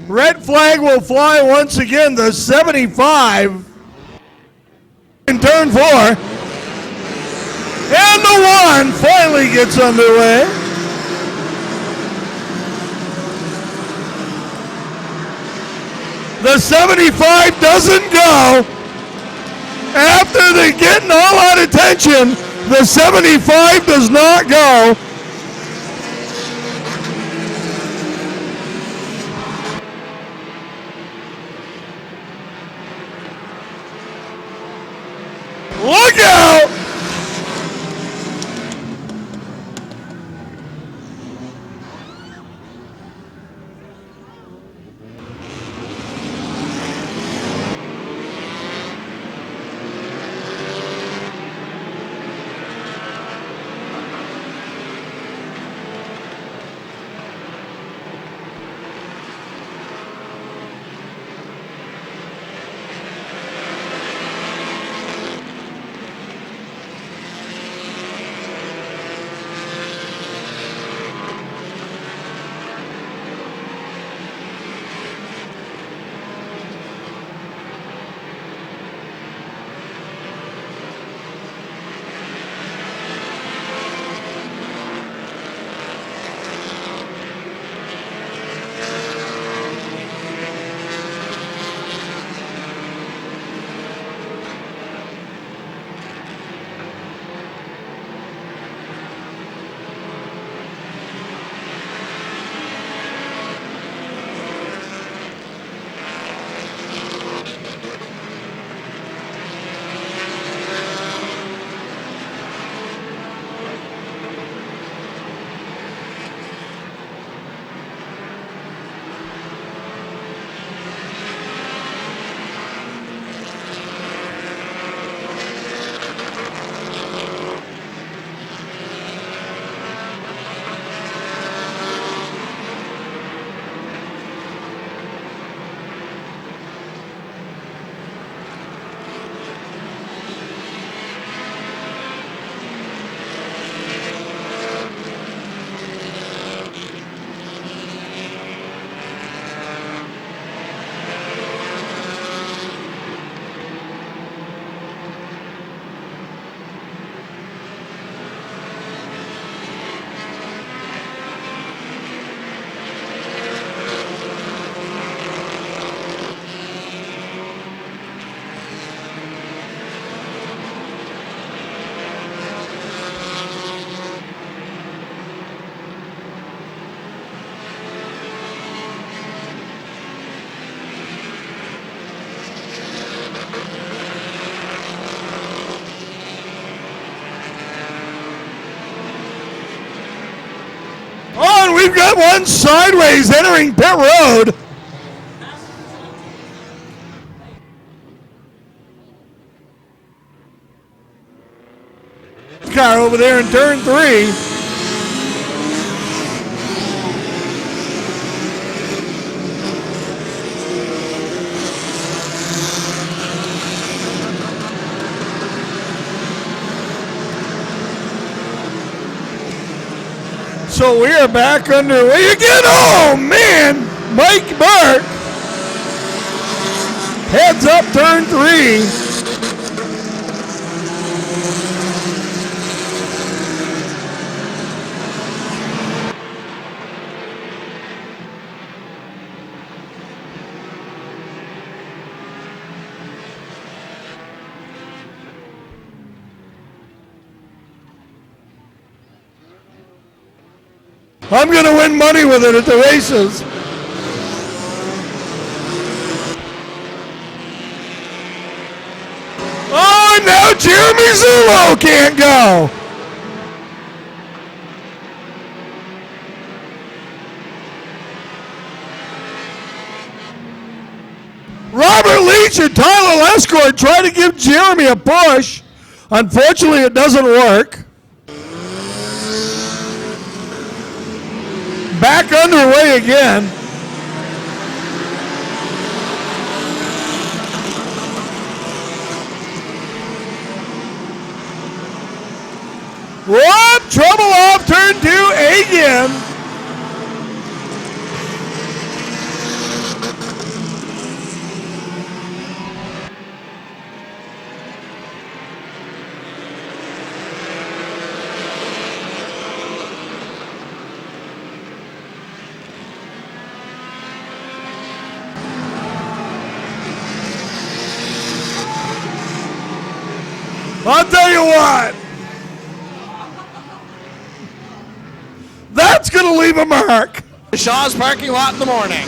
[SPEAKER 2] Red flag will fly once again. The 75 in turn 4. And the 1 finally gets underway. The 75 doesn't go. After they're getting all that attention, the 75 does not go. Look out! we've got one sideways entering pit road. Car over there in turn 3. So we are back underway again. Oh man, Mike Burke heads up turn 3. I'm going to win money with it at the races. Oh, and now Jeremy Zulo can't go. Robert Leach and Tyler Lescourt try to give Jeremy a push. Unfortunately, it doesn't work. Back underway again. Whoop! Trouble off turn 2 again. I'll tell you what. That's going to leave a mark.
[SPEAKER 1] Shaw's parking lot in the morning.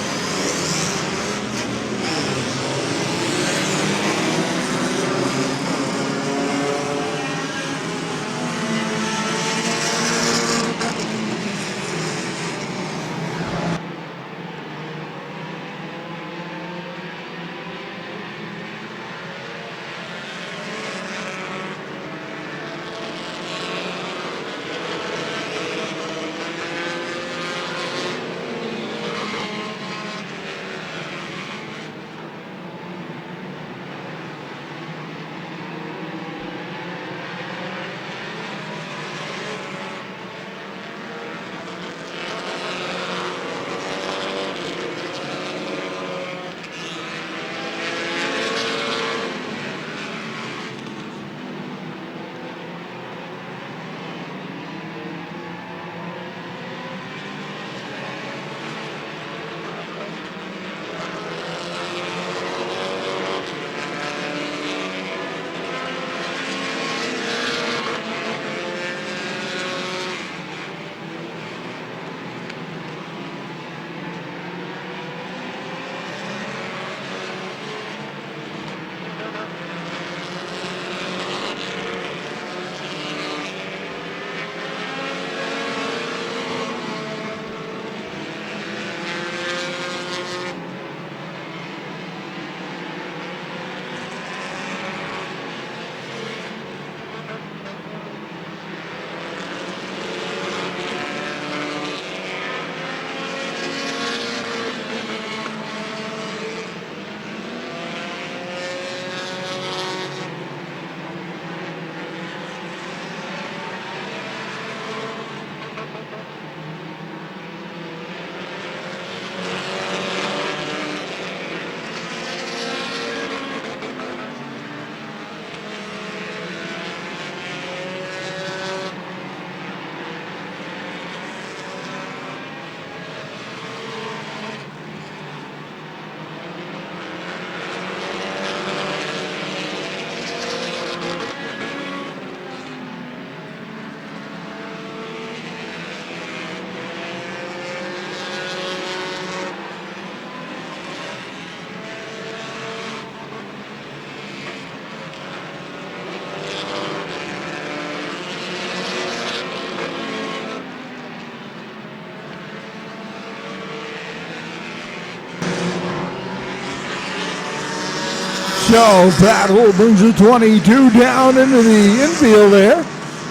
[SPEAKER 2] So Pat brings the 22 down into the infield there.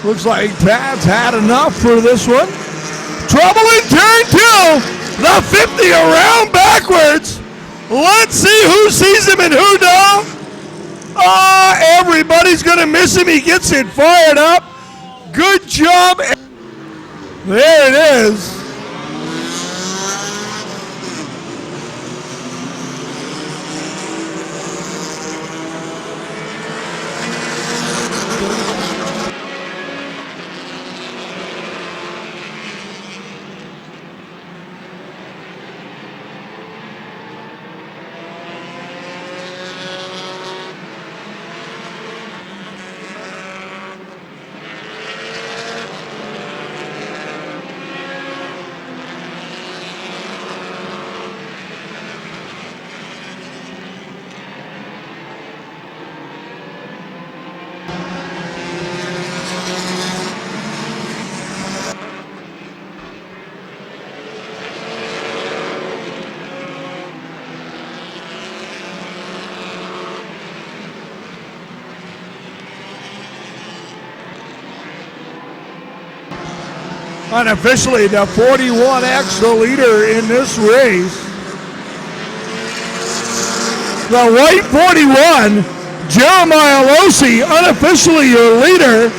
[SPEAKER 2] Looks like Pat's had enough for this one. Trouble in turn 2. The 50 around backwards. Let's see who sees him and who don't. Everybody's going to miss him. He gets it fired up. Good job. There it is. Unofficially, the 41X, the leader in this race. The white 41, Jeremiah Losi, unofficially your leader.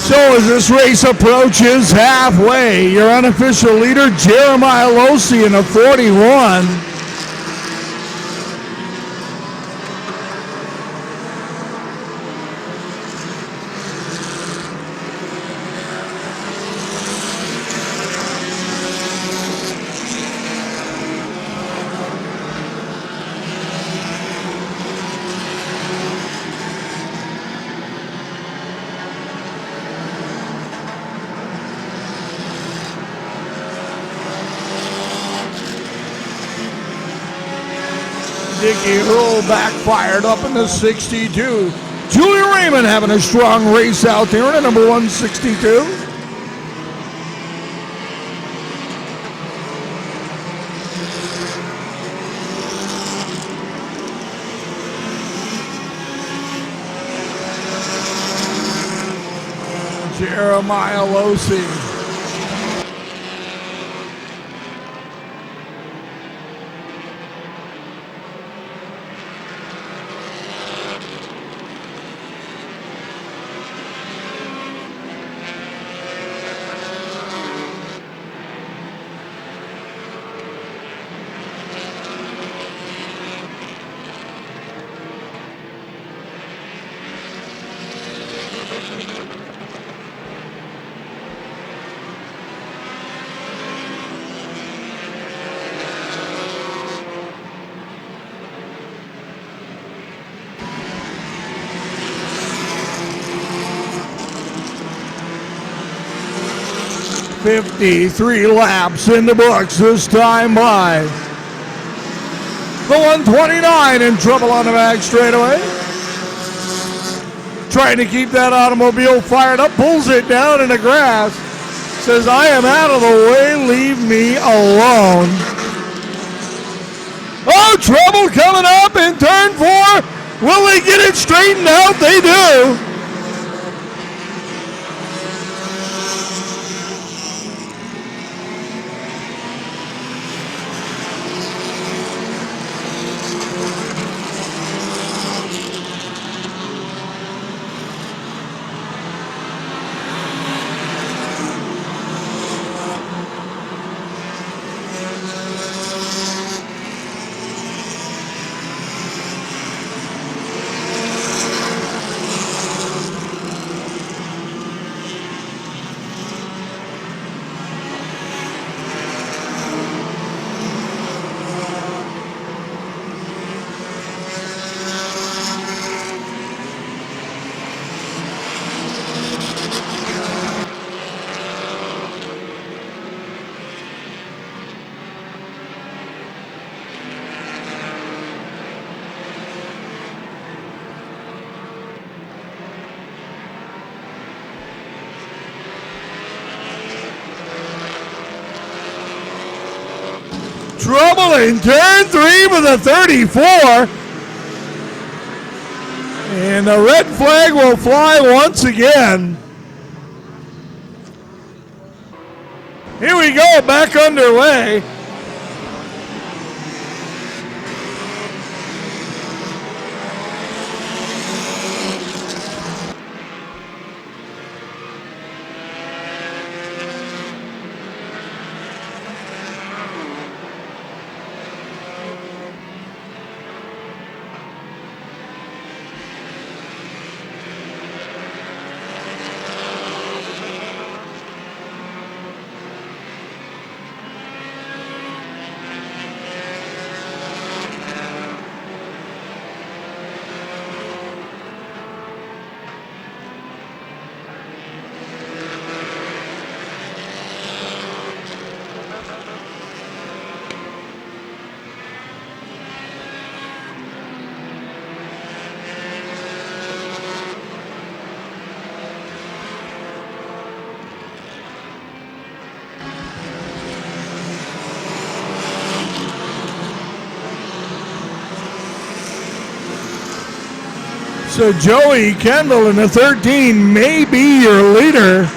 [SPEAKER 2] So as this race approaches halfway, your unofficial leader, Jeremiah Losi in a 41. Dickie Hurl backfired up in the 62. Julia Raymond having a strong race out there in a number 162. Jeremiah Losi. 53 laps in the books this time by the 129 in trouble on the back straightaway. Trying to keep that automobile fired up, pulls it down in the grass. Says, I am out of the way, leave me alone. Oh, trouble coming up in turn 4. Will they get it straightened out? They do. Trouble in turn 3 with a 34. And the red flag will fly once again. Here we go, back underway. So Joey Kendall in the 13 may be your leader.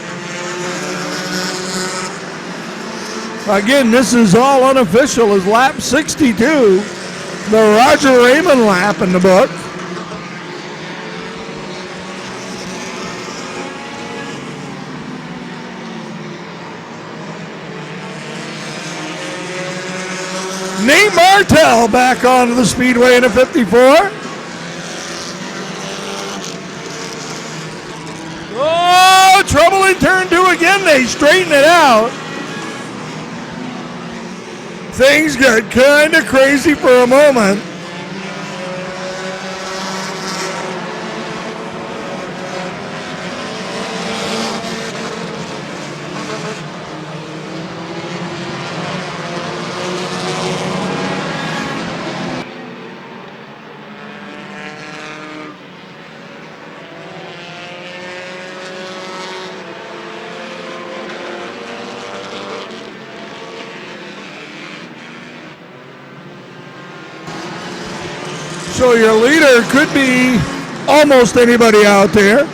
[SPEAKER 2] Again, this is all unofficial as lap 62, the Roger Raymond lap in the book. Nate Martell back onto the Speedway in a 54. Oh, trouble in turn 2 again. They straighten it out. Things got kind of crazy for a moment. So your leader could be almost anybody out there.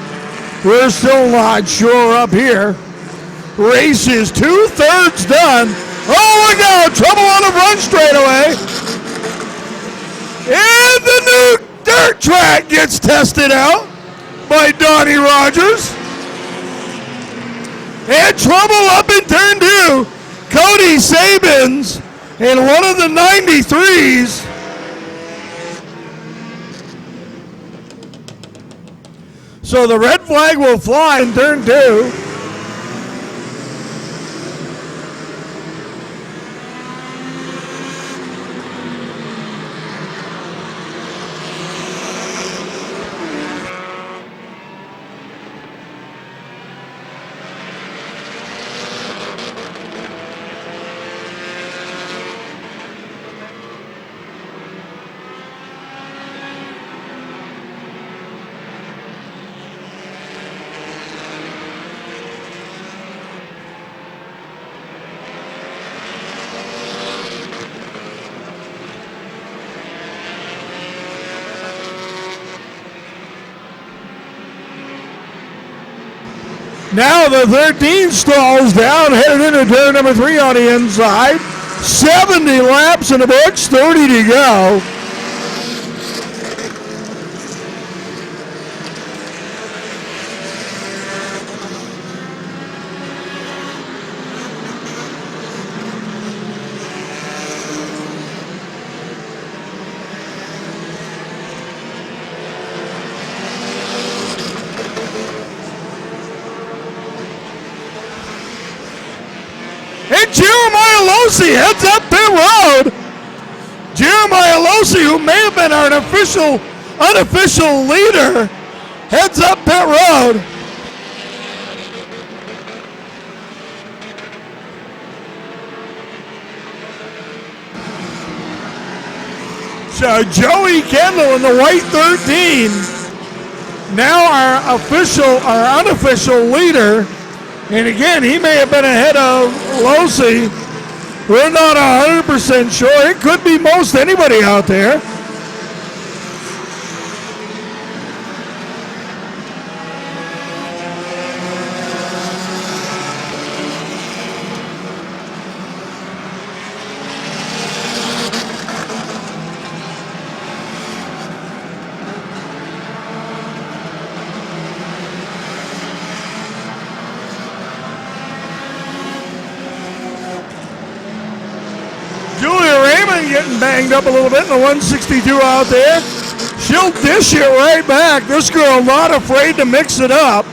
[SPEAKER 2] We're still not sure up here. Race is 2/3 done. Oh, look out! Trouble on the run straightaway. And the new dirt track gets tested out by Donnie Rogers. And trouble up in turn 2. Cody Sabins in one of the 93s. So the red flag will fly in turn 2. Now the 13 stalls down, headed into turn number 3 on the inside. 70 laps in the books, 30 to go. And Jeremiah Losi heads up pit road. Jeremiah Losi, who may have been our unofficial leader, heads up pit road. So Joey Kendall in the white 13, now our unofficial leader. And again, he may have been ahead of Losi. We're not 100% sure. It could be most anybody out there. Getting banged up a little bit in the 162 out there. She'll dish it right back. This girl not afraid to mix it up.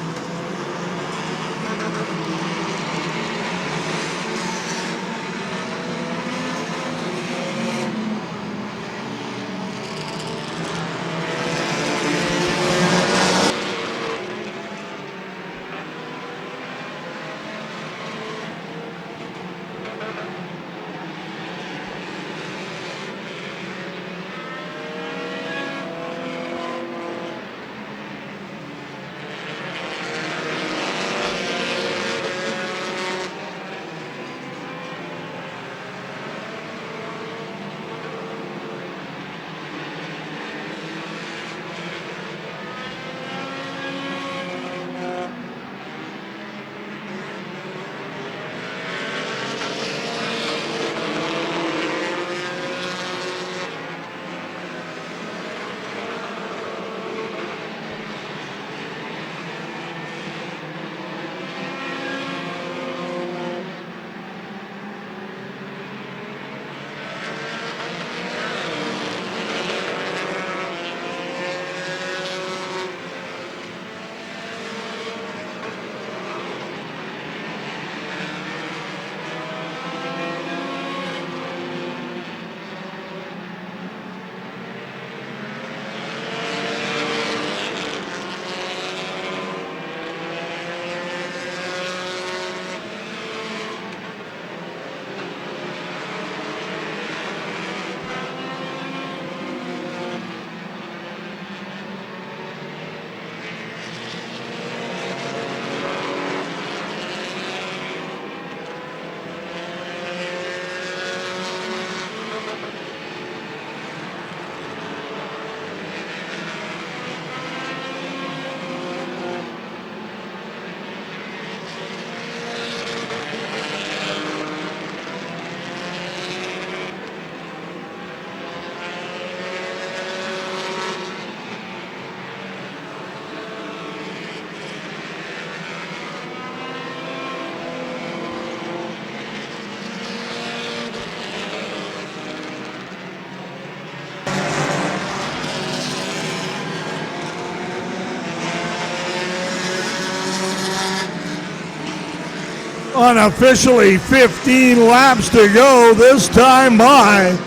[SPEAKER 2] Unofficially 15 laps to go this time by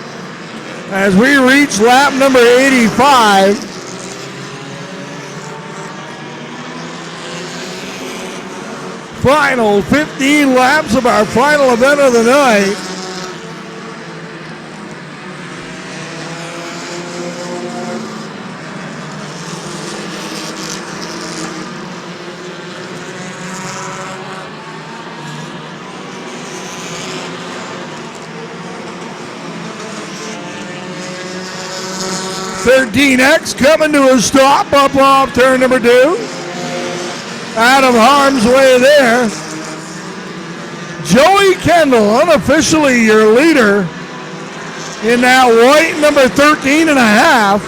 [SPEAKER 2] as we reach lap number 85. Final 15 laps of our final event of the night. .13X coming to a stop up off turn number 2. out of harm's way there. Joey Kendall, unofficially your leader in that white number 13 and a half.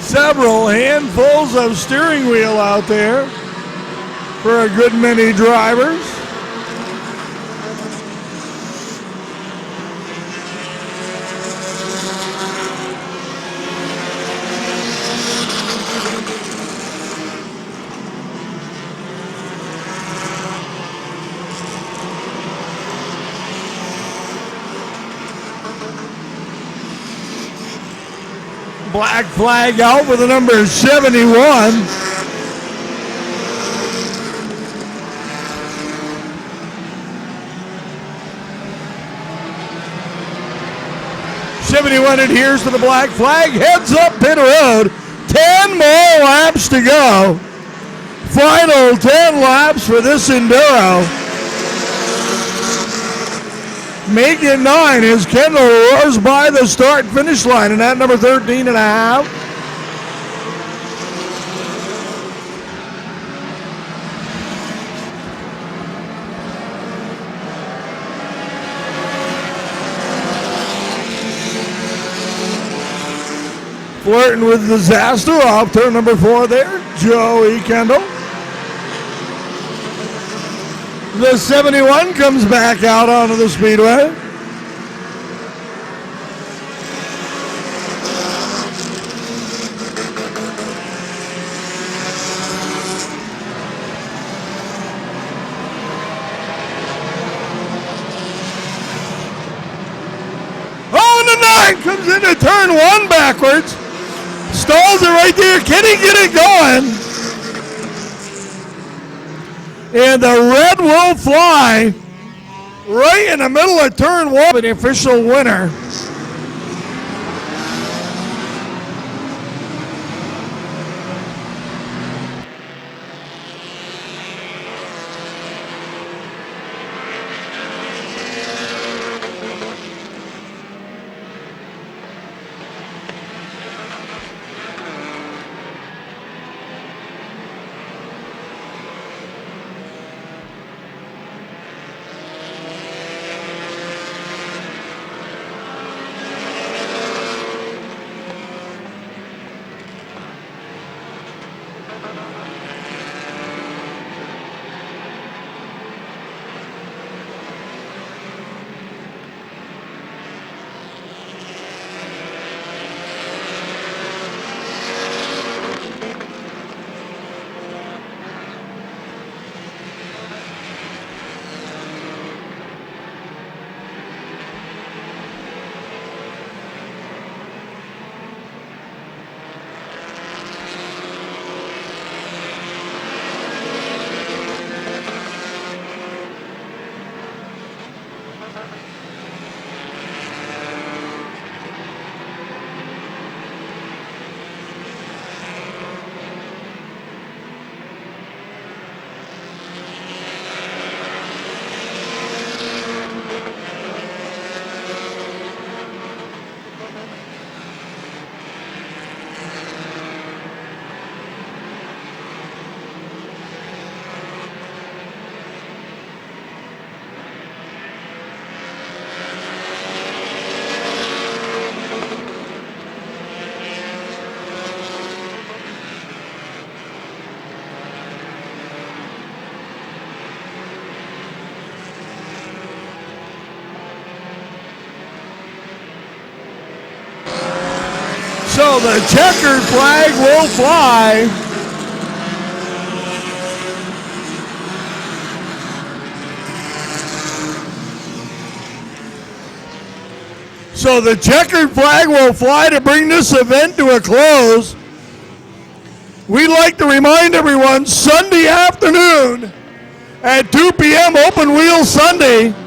[SPEAKER 2] Several handfuls of steering wheel out there for a good many drivers. Black flag out with the number 71. '71 adheres to the black flag, heads up pit road. 10 more laps to go. Final 10 laps for this Enduro. Make it 9 as Kendall roars by the start-finish line in that number 13 and a half. Flirting with disaster off turn number 4 there, Joey Kendall. The 71 comes back out onto the speedway. Oh, and the 9 comes into turn 1 backwards. Stalls it right there. Can he get it going? And the red will fly right in the middle of turn 1. The official winner. So the checkered flag will fly. So the checkered flag will fly to bring this event to a close. We'd like to remind everyone, Sunday afternoon at 2 p.m., Open Wheel Sunday.